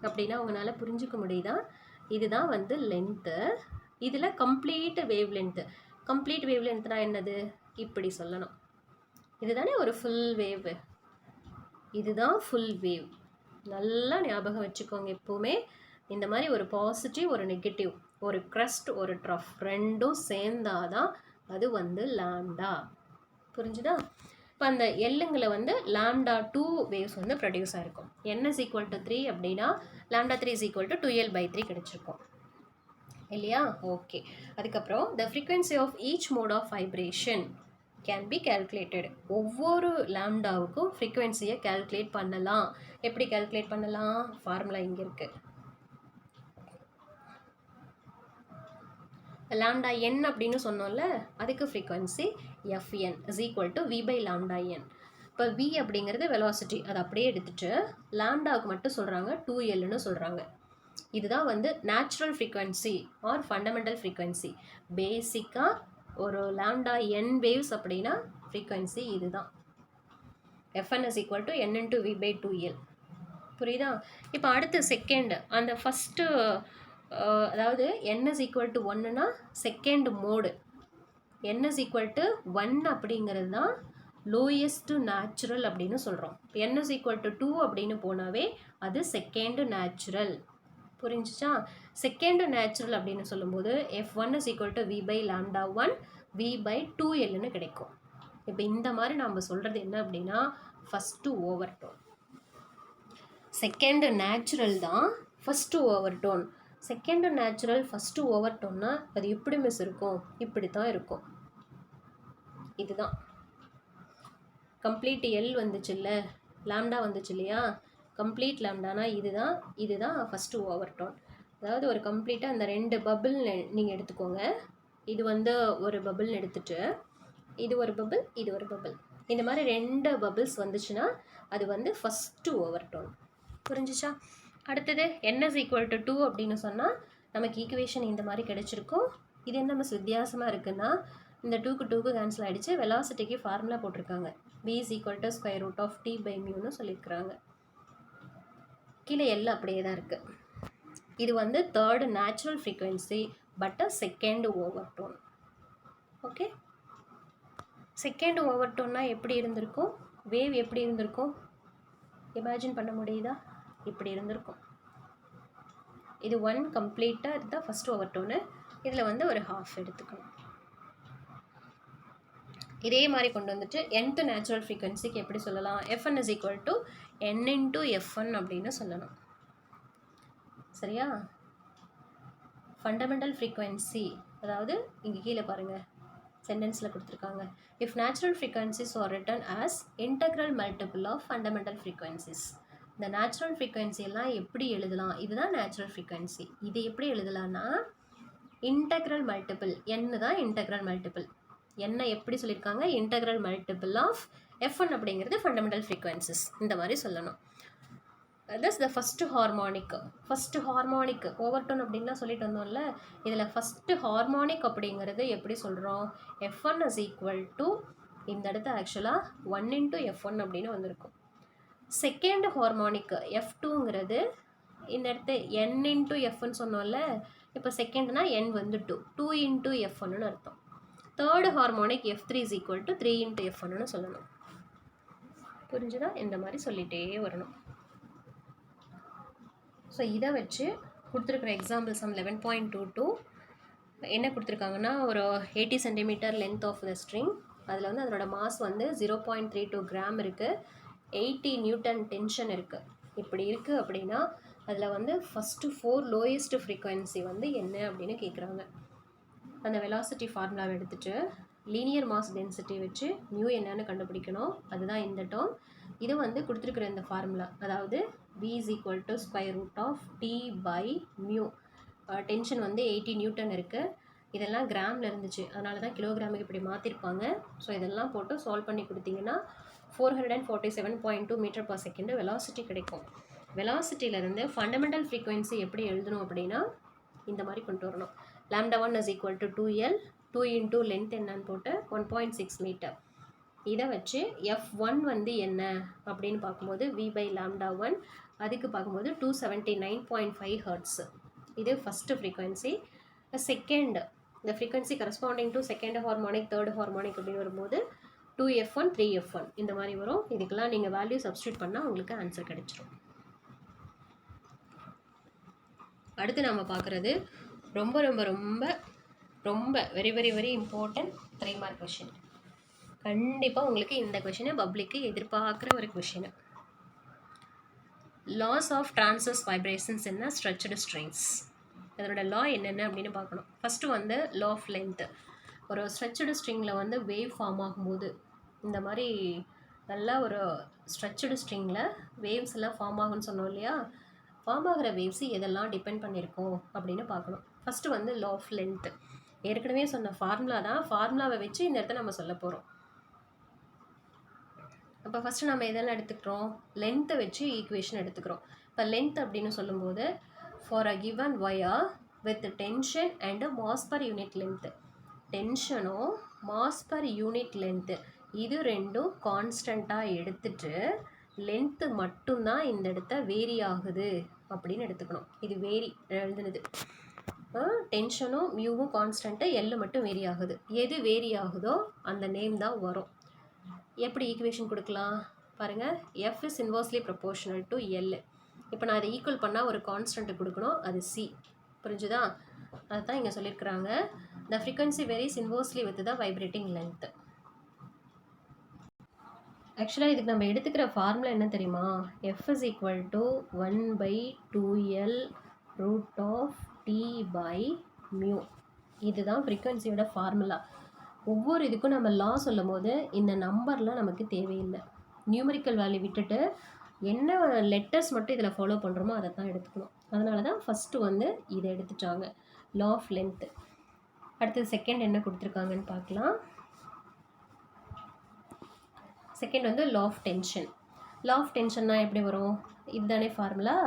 அப்படின்னா உங்களால் புரிஞ்சுக்க முடியுதா? இதுதான் வந்து லென்த்து. இதில் complete wavelength. Complete wave லென்த்னா என்னது? இப்படி சொல்லணும். இதுதானே ஒரு ஃபுல் வேவ். இதுதான் ஃபுல் வேவ். நல்லா ஞாபகம் வச்சுக்கோங்க. எப்போவுமே இந்த மாதிரி ஒரு பாசிட்டிவ் ஒரு நெகட்டிவ், ஒரு க்ரஸ்ட் ஒரு ட்ரஃப் ரெண்டும் சேர்ந்தாதான் அது வந்து லாம்டா. புரிஞ்சுதா? இப்போ அந்த எல்லுங்களை வந்து லாம்டா 2 வேவ்ஸ் வந்து ப்ரொடியூஸ் ஆகிருக்கும். n is equal to 3 அப்படின்னா lambda 3 is equal to 2L/3 கிடச்சிருக்கும் இல்லையா? ஓகே, அதுக்கப்புறம் the frequency of each mode of vibration can be calculated. ஒவ்வொரு லாம்டாவுக்கும் ஃப்ரீக்வன்சியை கால்குலேட் பண்ணலாம். எப்படி கால்குலேட் பண்ணலாம்? ஃபார்முலா இங்கே இருக்குது. லாம்டா n அப்படின்னு சொன்னோம்ல, அதுக்கு frequency Fn is equal to V/lambda n. இப்போ V அப்படிங்கிறது வெலாசிட்டி, அதை அப்படியே எடுத்துகிட்டு லாம்டாவுக்கு மட்டும் சொல்கிறாங்க 2Lன்னு சொல்கிறாங்க. இதுதான் வந்து natural frequency R fundamental frequency. பேசிக்காக ஒரு லாம்டா n வேவ்ஸ் அப்படின்னா ஃப்ரீக்வன்சி இதுதான். Fn is equal to n into V/2L. புரியுதா? இப்போ அடுத்து செகண்ட், அந்த ஃபஸ்ட்டு அதாவது n is equal to 1னா second mode. n is equal to 1 அப்படிங்கிறது தான் லோயஸ்ட் நேச்சுரல் அப்படின்னு சொல்கிறோம். n is equal to 2 அப்படின்னு போனாவே அது செகண்ட் நேச்சுரல். புரிஞ்சுச்சா? செகண்ட் நேச்சுரல் அப்படின்னு சொல்லும்போது F1 is equal to V/lambda 1 V/2Lன்னு கிடைக்கும். இப்போ இந்த மாதிரி நம்ம சொல்கிறது என்ன அப்படின்னா first overtone. Second natural தான் first overtone. Second natural first over டோன்னா அது எப்படி மிஸ் இருக்கும்? இப்படி தான் இருக்கும். இதுதான் கம்ப்ளீட் எல் வந்துச்சு இல்லை, லாம்டா வந்துச்சு இல்லையா? கம்ப்ளீட் லாம்டானா இதுதான் ஃபஸ்ட்டு ஓவர் டோன். அதாவது ஒரு கம்ப்ளீட்டாக அந்த 2 பபிள் நீங்கள் எடுத்துக்கோங்க. இது வந்து ஒரு பபிள் எடுத்துட்டு இது ஒரு பபிள், இது ஒரு பபிள், இந்த மாதிரி 2 பபிள்ஸ் வந்துச்சுன்னா அது வந்து ஃபஸ்ட்டு ஓவர் டோன். புரிஞ்சிச்சா? அடுத்தது n is equal to 2 அப்படின்னு சொன்னால் நமக்கு ஈக்குவேஷன் இந்த மாதிரி கிடைச்சிருக்கும். இது என்ன மிஸ் வித்தியாசமாக இருக்குன்னா, இந்த 2க்கு 2க்கு கேன்சல் ஆகிடுச்சு. வெலாசிட்டிக்கு ஃபார்முலா போட்டிருக்காங்க. v is equal to square root of t/μன்னு சொல்லியிருக்கிறாங்க. கீழே எல்லாம் அப்படியே தான் இருக்குது. இது வந்து third natural frequency but a second overtone. Okay, second over டோன்னா எப்படி இருந்திருக்கும்? வேவ் எப்படி இருந்திருக்கும்? இமேஜின் பண்ண முடியுதா? இப்படி இருந்திருக்கும். இது 1 கம்ப்ளீட்டாக இதுதான் ஃபஸ்ட் ஓவர் டோனு. இதில் வந்து ஒரு ஹாஃப் எடுத்துக்கணும். இதே மாதிரி கொண்டு வந்துட்டு nth நேச்சுரல் ஃப்ரீக்வன்சிக்கு எப்படி சொல்லலாம்? Fn is equal to n into F1 அப்படின்னு சொல்லணும். சரியா? ஃபண்டமெண்டல் ஃப்ரீக்வன்சி, அதாவது இங்கே கீழே பாருங்கள் சென்டென்ஸில் கொடுத்துருக்காங்க. If natural frequencies are written as integral multiple of fundamental frequencies. இந்த நேச்சுரல் ஃப்ரீக்வன்சி எல்லாம் எப்படி எழுதலாம்? இதுதான் நேச்சுரல் ஃப்ரீக்வன்சி. இது எப்படி எழுதலாம்னா இன்டெக்ரல் மல்டிபிள், என்ன தான் இன்டெக்ரல் மல்டிபிள், என்ன எப்படி சொல்லியிருக்காங்க, இன்டெக்ரல் மல்டிபிள் ஆஃப் F1 அப்படிங்கிறது ஃபண்டமெண்டல் ஃப்ரீக்வன்சிஸ், இந்த மாதிரி சொல்லணும். That's the first harmonic. First harmonic overtone அப்படின்லாம் சொல்லிட்டு வந்தோம்ல, இதில் ஃபஸ்ட்டு ஹார்மோனிக் அப்படிங்கிறது எப்படி சொல்கிறோம்? F1 இஸ் ஈக்குவல் டு, இந்த இடத்த ஆக்சுவலாக 1 இன்ட்டு F1 அப்படின்னு வந்திருக்கும். செகண்ட் ஹார்மோனிக் F2ங்கிறது இந்த இடத்த n இன்ட்டு F1 சொன்னோம்ல, இப்போ செகண்ட்னா n வந்து 2 இன்ட்டு F1ன்னு அர்த்தம். Third harmonic F3 is equal to 3 into F1ன்னு சொல்லணும். புரிஞ்சுதா? இந்த மாதிரி சொல்லிகிட்டே வரணும். ஸோ இதை வச்சு கொடுத்துருக்குற எக்ஸாம்பிள் சம் 11.22 என்ன கொடுத்துருக்காங்கன்னா, ஒரு 80 centimetre length of the string, அதில் வந்து அதனோட மாஸ் வந்து 0.32 கிராம் இருக்குது, 80 நியூட்டன் டென்ஷன் இருக்குது. இப்படி இருக்குது அப்படின்னா அதில் வந்து ஃபஸ்ட்டு 4 லோயஸ்ட் ஃப்ரீக்வன்சி வந்து என்ன அப்படின்னு கேட்குறாங்க. அந்த வெலாசிட்டி ஃபார்முலாவை எடுத்துகிட்டு லீனியர் மாஸ் டென்சிட்டி வச்சு மியூ என்னன்னு கண்டுபிடிக்கணும். அதுதான் இந்த டேர்ம். இது வந்து கொடுத்துருக்குற இந்த ஃபார்முலா, அதாவது V is equal to square root of T by mu. Tension வந்து 80 நியூட்டன் இருக்குது. இதெல்லாம் கிராமில் இருந்துச்சு, அதனால தான் கிலோகிராமுக்கு இப்படி மாற்றிருப்பாங்க. ஸோ இதெல்லாம் போட்டு சால்வ் பண்ணி கொடுத்தீங்கன்னா 447.2 மீட்டர் பர் செகண்டு வெலாசிட்டி கிடைக்கும். வெலாசிட்டியிலேருந்து ஃபண்டமெண்டல் ஃப்ரீக்வன்சி எப்படி எழுதணும் அப்படின்னா இந்த மாதிரி கொண்டு வரணும். λ1 is equal to 2L, 2 into length என்னன்னு போட்டு 1.6 மீட்டர். இதை வச்சு F1 வந்து என்ன அப்படின்னு பார்க்கும்போது V by λ1, அதுக்கு பார்க்கும்போது 279.5 ஹர்ட்ஸ். இது ஃபஸ்ட்டு ஃப்ரீக்வன்சி. செகண்ட், இந்த frequency corresponding to second harmonic, third harmonic அப்படின்னு வரும்போது 2F1, 3F1 இந்த மாதிரி வரும். இதுக்கெல்லாம் நீங்கள் வேல்யூ சப்ஸ்டியூட் பண்ணால் உங்களுக்கு ஆன்சர் கிடைச்சிரும். அடுத்து நம்ம பார்க்குறது ரொம்ப ரொம்ப ரொம்ப ரொம்ப very very very important 3 mark question. கண்டிப்பாக உங்களுக்கு இந்த கொஷினை பப்ளிக்கு எதிர்பார்க்குற ஒரு question. Laws of transverse vibrations என்ன ஸ்ட்ரெச்சடு ஸ்ட்ரிங்ஸ், அதோட லா என்னென்ன அப்படின்னு பார்க்கணும். ஃபஸ்ட்டு வந்து லா ஆஃப் லென்த்து. ஒரு ஸ்ட்ரெச்சடு ஸ்ட்ரிங்கில் வந்து வேவ் ஃபார்ம் ஆகும்போது இந்த மாதிரி நல்லா ஒரு ஸ்ட்ரெச்சடு ஸ்ட்ரிங்கில் வேவ்ஸ் எல்லாம் ஃபார்ம் ஆகும்னு சொன்னோம் இல்லையா, ஃபார்ம் ஆகிற வேவ்ஸ் எதெல்லாம் டிபெண்ட் பண்ணியிருக்கோம் அப்படின்னு பார்க்கணும். ஃபஸ்ட்டு வந்து லா ஆஃப் லென்த்து. ஏற்கனவே சொன்ன ஃபார்முலா தான், ஃபார்முலாவை வச்சு இந்த இடத்த நம்ம சொல்ல போகிறோம். அப்போ ஃபஸ்ட்டு நம்ம எதெல்லாம் எடுத்துக்கிறோம், லென்த்தை வச்சு ஈக்குவேஷன் எடுத்துக்கிறோம். இப்போ லென்த் அப்படின்னு சொல்லும்போது for a given wire with tension and mass per unit length, டென்ஷனும் மாஸ் பர் யூனிட் லென்த்து இது ரெண்டும் கான்ஸ்டண்ட்டாக எடுத்துட்டு லென்த்து மட்டும்தான் இந்த இடத்த வேரி ஆகுது அப்படின்னு எடுத்துக்கணும். இது வேரி எழுதுனது, டென்ஷனும் மியூவும் கான்ஸ்டண்ட்டு, எல்லு மட்டும் வேரி ஆகுது. எது வேரி ஆகுதோ அந்த நேம் தான் வரும். எப்படி ஈக்குவேஷன் கொடுக்கலாம் பாருங்கள், F is inversely proportional to L. இப்போ நான் அதை ஈக்குவல் பண்ணால் ஒரு கான்ஸ்டண்ட்டு கொடுக்கணும், அது C. புரிஞ்சுதா? அதுதான் இங்கே சொல்லியிருக்கிறாங்க. The frequency varies inversely with the vibrating length. ஆக்சுவலாக இதுக்கு நம்ம எடுத்துக்கிற ஃபார்முலா என்ன தெரியுமா, F is equal to 1 by 2L root of T by mu. இதுதான் ஃப்ரீக்வன்சியோட ஃபார்முலா. ஒவ்வொரு இதுக்கும் நம்ம லா சொல்லும் போது இந்த நம்பர்லாம் நமக்கு தேவையில்லை. நியூமரிக்கல் வேல்யூ விட்டுட்டு என்ன லெட்டர்ஸ் மட்டும் இதில் ஃபாலோ பண்ணுறோமோ அதை தான் எடுத்துக்கணும். அதனால தான் ஃபஸ்ட்டு வந்து இதை எடுத்துட்டாங்க, லா ஆஃப் லென்த்து. அடுத்தது செகண்ட் என்ன கொடுத்துருக்காங்கன்னு பார்க்கலாம். செகண்ட் வந்து law of tension. Law of டென்ஷன்னா எப்படி வரும், இதுதானே formula,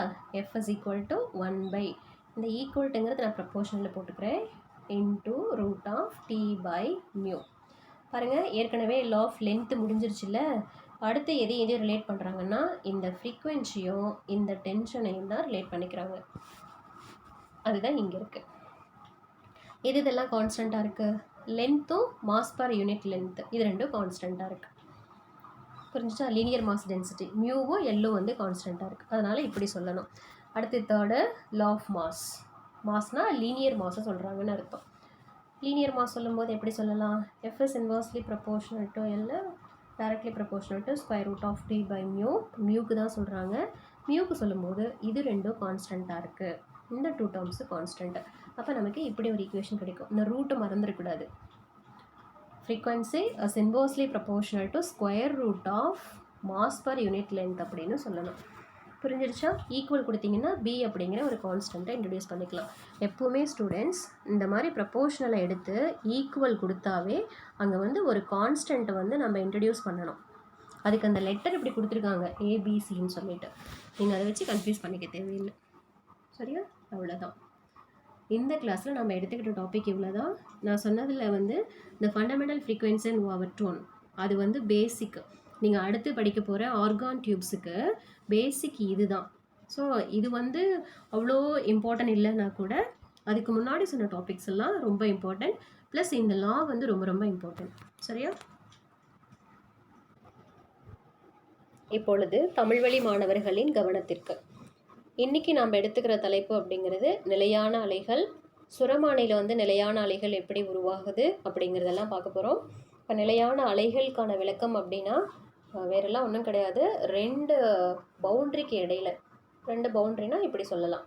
F is equal to 1 by, இந்த ஈக்குவல்ட்டுங்கிறது நான் ப்ரப்போர்ஷனில் போட்டுக்கிறேன், into root of T by mu. பாருங்கள், ஏற்கனவே லா ஆஃப் லென்த்து முடிஞ்சிருச்சுல்ல, அடுத்து எதையும் ரிலேட் பண்ணுறாங்கன்னா இந்த ஃப்ரீக்வன்சியும் இந்த டென்ஷனையும் தான் ரிலேட் பண்ணிக்கிறாங்க. அதுதான் இங்கே இருக்குது. இதெல்லாம் கான்ஸ்டண்ட்டாக இருக்குது, லென்த்தும் மாஸ் பர் யூனிட் லென்த்து இது ரெண்டும் கான்ஸ்டண்ட்டாக இருக்குது. புரிஞ்சுச்சா? லீனியர் மாஸ் டென்சிட்டி மியூவும் எல்லும் வந்து கான்ஸ்டண்ட்டாக இருக்குது, அதனால் இப்படி சொல்லணும். அடுத்து தேர்டு லா ஆஃப் மாஸ். மாஸ்னால் லீனியர் மாஸை சொல்கிறாங்கன்னு அர்த்தம். லீனியர் மாஸ் சொல்லும்போது எப்படி சொல்லலாம், F is inversely proportional to L, directly proportional to square root of T by mu. மியூக்கு தான் சொல்கிறாங்க. மியூக்கு சொல்லும்போது இது ரெண்டும் கான்ஸ்டண்ட்டாக இருக்குது. இந்த 2 டேர்ம்ஸு கான்ஸ்டன்ட். அப்போ நமக்கு இப்படி ஒரு ஈக்குவேஷன் கிடைக்கும். இந்த ரூட்டு மறந்துடக்கூடாது. Frequency is inversely proportional to square root of mass per unit length அப்படின்னு சொல்லணும். புரிஞ்சிருச்சா? ஈக்குவல் கொடுத்தீங்கன்னா பி அப்படிங்கிற ஒரு கான்ஸ்டண்ட்டை இன்ட்ரடியூஸ் பண்ணிக்கலாம். எப்போவுமே ஸ்டூடெண்ட்ஸ் இந்த மாதிரி ப்ரொபோர்ஷனலை எடுத்து ஈக்குவல் கொடுத்தாவே அங்கே வந்து ஒரு கான்ஸ்டண்ட்டை வந்து நம்ம இன்ட்ரடியூஸ் பண்ணணும். அதுக்கு அந்த லெட்டர் இப்படி கொடுத்துருக்காங்க ஏபிசின்னு சொல்லிட்டு, நீங்கள் அதை வச்சு கன்ஃபியூஸ் பண்ணிக்க தேவையில்லை. சரியா? அவ்வளோதான். இந்த கிளாஸில் நம்ம எடுத்துக்கிட்ட டாபிக் இவ்வளோ தான். நான் சொன்னதில் வந்து இந்த ஃபண்டமெண்டல் ஃப்ரீக்வன்சி அண்ட் ஓவர்டோன் அது வந்து பேசிக். நீங்கள் அடுத்து படிக்க போகிற ஆர்கான் டியூப்ஸுக்கு பேசிக் இது தான். ஸோ இது வந்து அவ்வளோ இம்பார்ட்டன்ட் இல்லைன்னா கூட அதுக்கு முன்னாடி சொன்ன டாபிக்ஸ் எல்லாம் ரொம்ப இம்பார்ட்டன்ட். ப்ளஸ் இந்த லா வந்து ரொம்ப ரொம்ப இம்பார்ட்டன்ட். சரியா? இப்பொழுது தமிழ் வழி மாணவர்களின் கவனத்திற்கு இன்றைக்கி நாம் எடுத்துக்கிற தலைப்பு அப்படிங்கிறது நிலையான அலைகள். சுரமானியில் வந்து நிலையான அலைகள் எப்படி உருவாகுது அப்படிங்கிறதெல்லாம் பார்க்க போகிறோம். இப்போ நிலையான அலைகளுக்கான விளக்கம் அப்படின்னா வேறெல்லாம் ஒன்றும் கிடையாது. 2 பவுண்ட்ரிக்கு இடையில், 2 பவுண்ட்ரினா இப்படி சொல்லலாம்,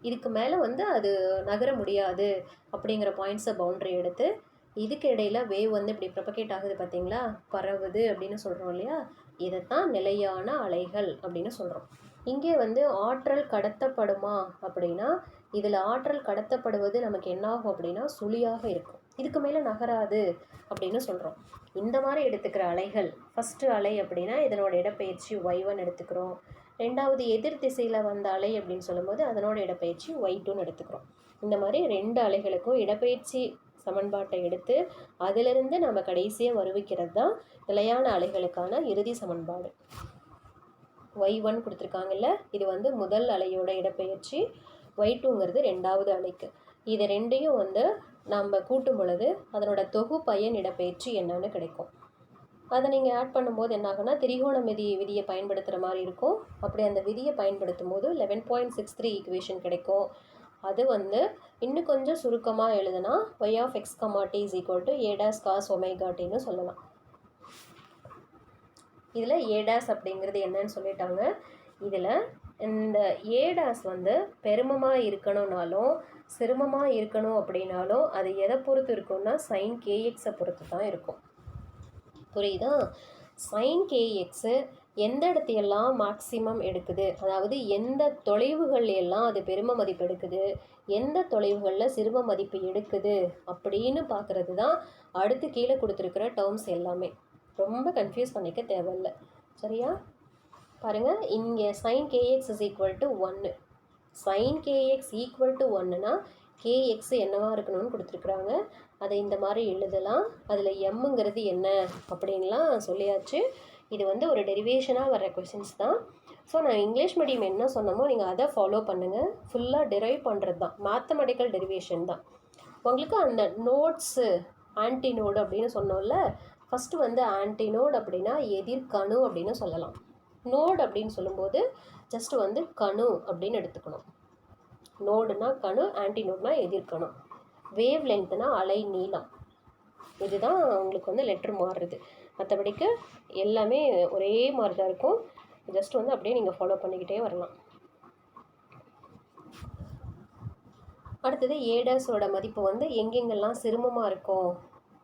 இதுக்கு மேலே வந்து அது நகர முடியாது அப்படிங்கிற பாயிண்ட்ஸை பவுண்ட்ரி எடுத்து இதுக்கு இடையில் வேவ் வந்து இப்படி ப்ரொபகேட் ஆகுது பார்த்தீங்களா, பரவுது அப்படின்னு சொல்கிறோம் இல்லையா, இதைத்தான் நிலையான அலைகள் அப்படின்னு சொல்கிறோம். இங்கே வந்து ஆற்றல் கடத்தப்படுமா அப்படின்னா இதில் ஆற்றல் கடத்தப்படுவது நமக்கு என்ன ஆகும் அப்படின்னா சுழியாக இருக்கும், இதுக்கு மேலே நகராது அப்படின்னு சொல்கிறோம். இந்த மாதிரி எடுத்துக்கிற அலைகள், ஃபஸ்ட்டு அலை அப்படின்னா இதனோட இடப்பெயர்ச்சி y1 எடுத்துக்கிறோம். ரெண்டாவது எதிர் திசையில் வந்த அலை அப்படின்னு சொல்லும்போது அதனோட இடப்பெயர்ச்சி y2ன்னு எடுத்துக்கிறோம். இந்த மாதிரி 2 அலைகளுக்கும் இடப்பெயர்ச்சி சமன்பாட்டை எடுத்து அதிலிருந்து நம்ம கடைசியாக வருவிக்கிறது தான் நிலையான அலைகளுக்கான இறுதி சமன்பாடு. y1 கொடுத்துருக்காங்கல்ல, இது வந்து முதல் அலையோட இடப்பெயர்ச்சி, y2ங்கிறது 2வது அலைக்கு. இதை ரெண்டையும் வந்து நம்ம கூட்டும் பொழுது அதனோட தொகுப்பயன் இடப்பெயர்ச்சி என்னன்னு கிடைக்கும். அதை நீங்கள் ஆட் பண்ணும்போது என்ன ஆகுனா திரிகோணமிதி விதியை பயன்படுத்துகிற மாதிரி இருக்கும். அப்படி அந்த விதியை பயன்படுத்தும் போது 11.63 ஈக்குவேஷன் கிடைக்கும். அது வந்து இன்னும் கொஞ்சம் சுருக்கமாக எழுதுனா y of x, t is equal to a dash cos omega tன்னு சொல்லலாம். இதில் a dash அப்படிங்கிறது என்னன்னு சொல்லிட்டாங்க. இதில் இந்த a dash வந்து பெருமமாக இருக்கணும்னாலும் சிறுமமாக இருக்கணும் அப்படின்னாலும் அது எதை பொறுத்து இருக்கும்னா sin kxஐ பொறுத்து தான் இருக்கும். புரியுதா? sin kx எந்த இடத்தையெல்லாம் மேக்சிமம் எடுக்குது, அதாவது எந்த தொலைவுகள் எல்லாம் அது பெரும மதிப்பு எடுக்குது, எந்த தொலைவுகளில் சிறும மதிப்பு எடுக்குது அப்படின்னு பார்க்குறது தான் அடுத்து கீழே கொடுத்துருக்கிற டேர்ம்ஸ் எல்லாமே. ரொம்ப கன்ஃபியூஸ் பண்ணிக்க தேவையில்லை. சரியா? பாருங்கள், இங்கே sin kx is equal to 1. sin kx equal to 1னா kx என்னவாக இருக்கணும்னு கொடுத்துருக்குறாங்க. அதை இந்த மாதிரி எழுதலாம். அதில் எம்ங்கிறது என்ன அப்படின்லாம் சொல்லியாச்சு. இது வந்து ஒரு டெரிவேஷனாக வர கொஷின்ஸ் தான். ஸோ நான் இங்கிலீஷ் மீடியம் என்ன சொன்னமோ நீங்கள் அதை ஃபாலோ பண்ணுங்கள். ஃபுல்லாக டெரைவ் பண்ணுறது தான், மேத்தமெட்டிக்கல் டெரிவேஷன் தான். உங்களுக்கு அந்த நோட்ஸு ஆன்டினோடு அப்படின்னு சொன்னோம்ல, ஃபஸ்ட்டு வந்து ஆன்டினோட் அப்படின்னா எதிர்கணு அப்படின்னு சொல்லலாம். நோடு அப்படின்னு சொல்லும்போது ஜஸ்ட் வந்து கணு அப்படின்னு எடுத்துக்கணும். நோடுனா கணு, ஆன்டினோட்னா எதிர்கணு. வேவ் லென்த்னா அலை நீளம். இதுதான் உங்களுக்கு வந்து லெட்ரு மாறுறது. மற்றபடிக்கு எல்லாமே ஒரே மாதிரி தான் இருக்கும். ஜஸ்ட் வந்து அப்படியே நீங்கள் ஃபாலோ பண்ணிக்கிட்டே வரலாம். அடுத்தது a டேஷோட மதிப்பு வந்து எங்கெங்கெல்லாம் சிறுமமாக இருக்கும்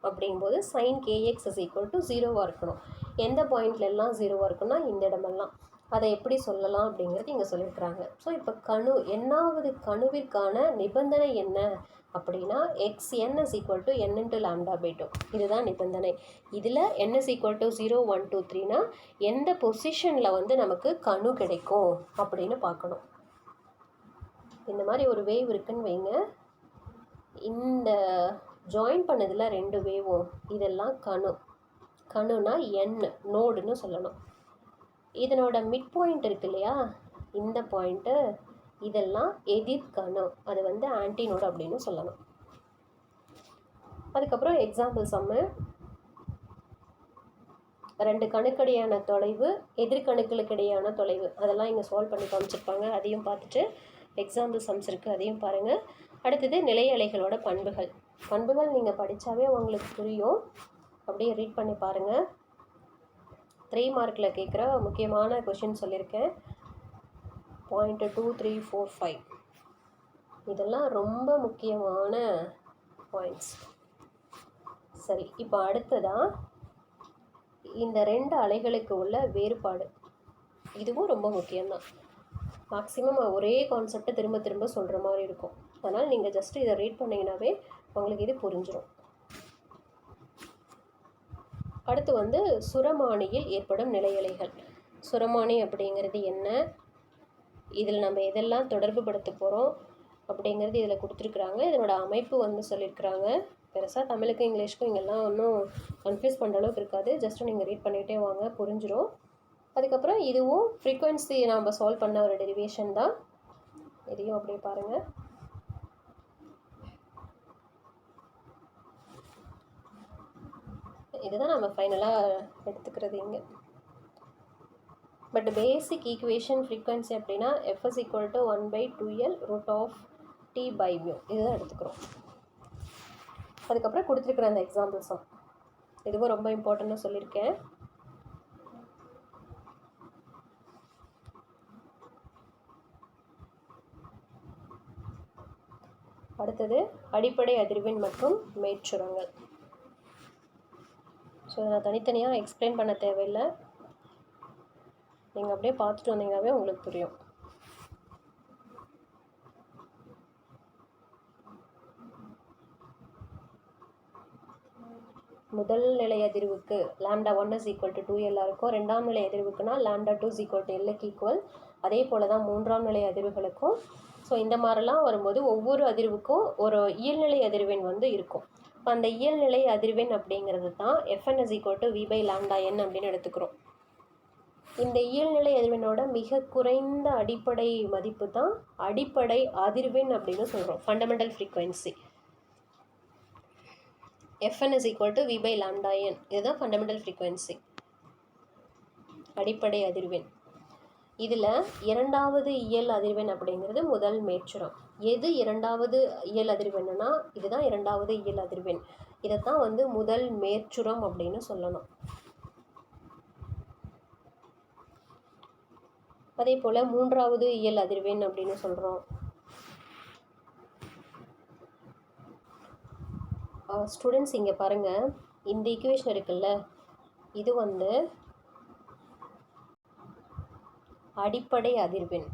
அப்படிங்கும்போது sin kx is equal to 0வாக இருக்கணும். எந்த பாயிண்ட்லெல்லாம் 0வாக இருக்குன்னா இந்த இடமெல்லாம். அதை எப்படி சொல்லலாம் அப்படிங்கிறது இங்கே சொல்லியிருக்கிறாங்க. ஸோ இப்போ கணு, என்னாவது கணுவிற்கான நிபந்தனை என்ன அப்படின்னா xn is equal to n into lambda by 2. இதுதான் நிபந்தனை. இதில் n is equal to 0, 1, 2, 3னா எந்த பொசிஷனில் வந்து நமக்கு கணு கிடைக்கும் அப்படின்னு பார்க்கணும். இந்த மாதிரி ஒரு வேவ் இருக்குன்னு வைங்க, இந்த ஜாயின் பண்ணதில் 2 வேவும் இதெல்லாம் கணு. கணுனா n, நோடுன்னு சொல்லணும். இதனோட மிட் பாயிண்ட் இருக்கு இல்லையா, இந்த பாயிண்ட்டு, இதெல்லாம் எதிர்கணு, அது வந்து ஆன்டினோடு அப்படின்னு சொல்லணும். அதுக்கப்புறம் எக்ஸாம்பிள் சம்மு, 2 கணுக்கடியான தொலைவு, எதிர்கணுக்களுக்கு இடையான தொலைவு, அதெல்லாம் இங்கே சால்வ் பண்ணி காமிச்சிருப்பாங்க. அதையும் பார்த்துட்டு எக்ஸாம்பிள் சம்ஸ் இருக்குது, அதையும் பாருங்கள். அடுத்தது நிலை அலைகளோட பண்புகள். பண்புகள் நீங்கள் படித்தாவே உங்களுக்கு புரியும். அப்படியே ரீட் பண்ணி பாருங்கள். 3 மார்க்கில் கேட்குற முக்கியமான கொஷின் சொல்லியிருக்கேன். பாயிண்ட் 2, 3, 4, 5. இதெல்லாம் ரொம்ப முக்கியமான பாயிண்ட்ஸ். சரி, இப்போ அடுத்ததாக இந்த 2 அலைகளுக்கு உள்ள வேறுபாடு, இதுவும் ரொம்ப முக்கியம்தான். மேக்ஸிமம் ஒரே கான்செப்டை திரும்ப திரும்ப சொல்கிற மாதிரி இருக்கும். அதனால் நீங்கள் ஜஸ்ட் இதை ரீட் பண்ணிங்கனாவே உங்களுக்கு இது புரிஞ்சிடும். அடுத்து சுரமானியில் ஏற்படும் நிலையலைகள். சுரமானி அப்படிங்கிறது என்ன, இதில் நம்ம எதெல்லாம் தொடர்பு படுத்த போகிறோம் அப்படிங்கிறது இதில் கொடுத்துருக்குறாங்க. இதனோட அமைப்பு சொல்லியிருக்கிறாங்க. பெருசாக தமிழுக்கும் இங்கிலீஷ்க்கும் இங்கெல்லாம் ஒன்றும் கன்ஃபியூஸ் பண்ணுற அளவுக்கு இருக்காது. ஜஸ்ட்டு நீங்கள் ரீட் பண்ணிகிட்டே வாங்க, புரிஞ்சிடும். அதுக்கப்புறம் இதுவும் ஃப்ரீக்வன்சி நாம் சால்வ் பண்ண ஒரு டெரிவேஷன் தான். இதையும் அப்படியே பாருங்கள். இதுதான் நம்ம ஃபைனலாக எடுத்துக்கிறது இங்கே. பட் பேசிக் ஈக்குவேஷன் ஃப்ரீக்வன்சி அப்படின்னா F is equal to 1/2L √T/μ இதுதான் எடுத்துக்கிறோம். அதுக்கப்புறம் கொடுத்துருக்குற அந்த எக்ஸாம்பிள்ஸும் இதுவும் ரொம்ப இம்பார்ட்டண்ட்டாக சொல்லியிருக்கேன். அடுத்தது அடிப்படை அதிர்வெண் மற்றும் மேற்சுரங்கள். ஸோ நான் தனித்தனியாக எக்ஸ்பிளைன் பண்ண தேவையில்லை, நீங்கள் அப்படியே பார்த்துட்டு வந்தீங்கன்னாவே உங்களுக்கு புரியும். முதல் நிலை அதிர்வுக்கு λ1 is equal to 2L இருக்கும். ரெண்டாம் நிலை அதிர்வுக்குனா λ2 is equal to Lக்கு ஈக்குவல். அதே போல் தான் மூன்றாம் நிலை அதிர்வுகளுக்கும். ஸோ இந்த மாதிரிலாம் வரும்போது ஒவ்வொரு அதிர்வுக்கும் ஒரு இயல்நிலை அதிர்வெண் இருக்கும். இப்போ அந்த இயல்நிலை அதிர்வெண் அப்படிங்கிறது தான் Fn is equal to V/λn அப்படின்னு எடுத்துக்கிறோம். இந்த இயல்நிலை அதிர்வெண்ணோட மிக குறைந்த அடிப்படை மதிப்பு தான் அடிப்படை அதிர்வெண் அப்படின்னு சொல்கிறோம், fundamental frequency. Fn is equal to V/λn, இதுதான் ஃபண்டமெண்டல் ஃப்ரீக்வன்சி, அடிப்படை அதிர்வெண். இதில் இரண்டாவது இயல் அதிர்வெண் அப்படிங்கிறது முதல் மேற்சுரம். எது இரண்டாவது இயல் அதிர்வெண்ணுனா இதுதான் இரண்டாவது இயல் அதிர்வெண். இதைத்தான் முதல் மேற்சுரம் அப்படின்னு சொல்லணும். அதே போல் மூன்றாவது இயல் அதிர்வெண் அப்படின்னு சொல்கிறோம். ஸ்டூடெண்ட்ஸ் இங்கே பாருங்கள், இந்த ஈக்குவேஷன் இருக்குல்ல, இது அடிப்படை அதிர்வெண்.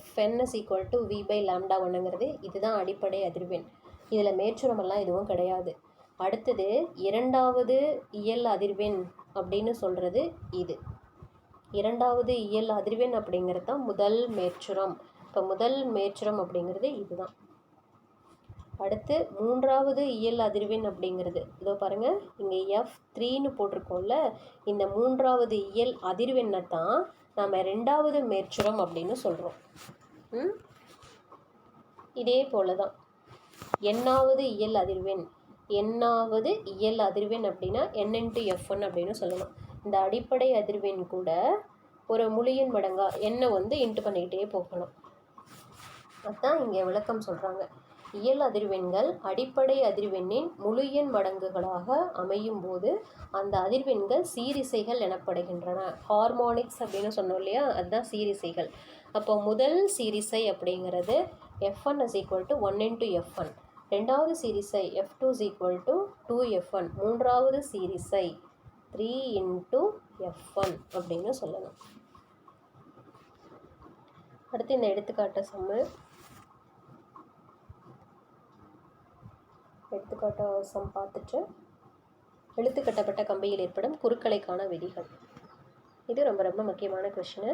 Fn is equal to V/λ1ங்கிறது இதுதான் அடிப்படை அதிர்வெண். இதில் மேற்சுரமெல்லாம் எதுவும் கிடையாது. அடுத்தது இரண்டாவது இயல் அதிர்வெண் அப்படின்னு சொல்கிறது இது. இரண்டாவது இயல் அதிர்வெண் அப்படிங்கிறது தான் முதல் மேற்சுரம். இப்போ முதல் மேற்சுரம் அப்படிங்கிறது இதுதான். அடுத்து மூன்றாவது இயல் அதிர்வெண் அப்படிங்கிறது இதோ பாருங்கள், இங்கே F3ன்னு போட்டிருக்கோம்ல, இந்த மூன்றாவது இயல் அதிர்வெண்ணை தான் நாம் ரெண்டாவது மேற்சுரம் அப்படின்னு சொல்கிறோம். இதே போல தான் எண்ணாவது இயல் அதிர்வெண். எண்ணாவது இயல் அதிர்வெண் அப்படின்னா N×F1 அப்படின்னு சொல்லணும். இந்த அடிப்படை அதிர்வெண் கூட ஒரு முழுஎண் மடங்கா எண்ணை இன்ட்டு பண்ணிக்கிட்டே போகணும். அதுதான் இங்கே விளக்கம் சொல்கிறாங்க. இயல் அதிர்வெண்கள் அடிப்படை அதிர்வெண்ணின் முழு எண் மடங்குகளாக அமையும் போது அந்த அதிர்வெண்கள் சீரிசைகள் எனப்படுகின்றன. ஹார்மோனிக்ஸ் அப்படின்னு சொன்னோம் இல்லையா, அதுதான் சீரிசைகள். அப்போ முதல் சீரிசை அப்படிங்கிறது F1 is equal to 1×F1. ரெண்டாவது சீரிசை F2 is equal to 2F1. மூன்றாவது சீரிசை 3×F1 அப்படின்னு சொல்லணும். அடுத்து இந்த எடுத்துக்காட்டு சம் பார்த்துட்டு எழுத்துக்கட்டப்பட்ட கம்பியில் ஏற்படும் குறுக்கலைக்கான விதிகள். இது ரொம்ப ரொம்ப முக்கியமான கொஷினு.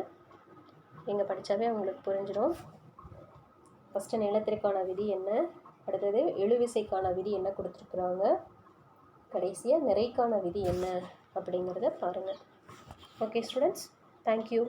நீங்கள் படித்தாவே உங்களுக்கு புரிஞ்சிடும். ஃபஸ்ட்டு நிலத்திற்கான விதி என்ன, அடுத்தது இழுவிசைக்கான விதி என்ன கொடுத்துருக்குறாங்க, கடைசியாக நிறைக்கான விதி என்ன அப்படிங்கிறத பாருங்கள். Okay students, thank you.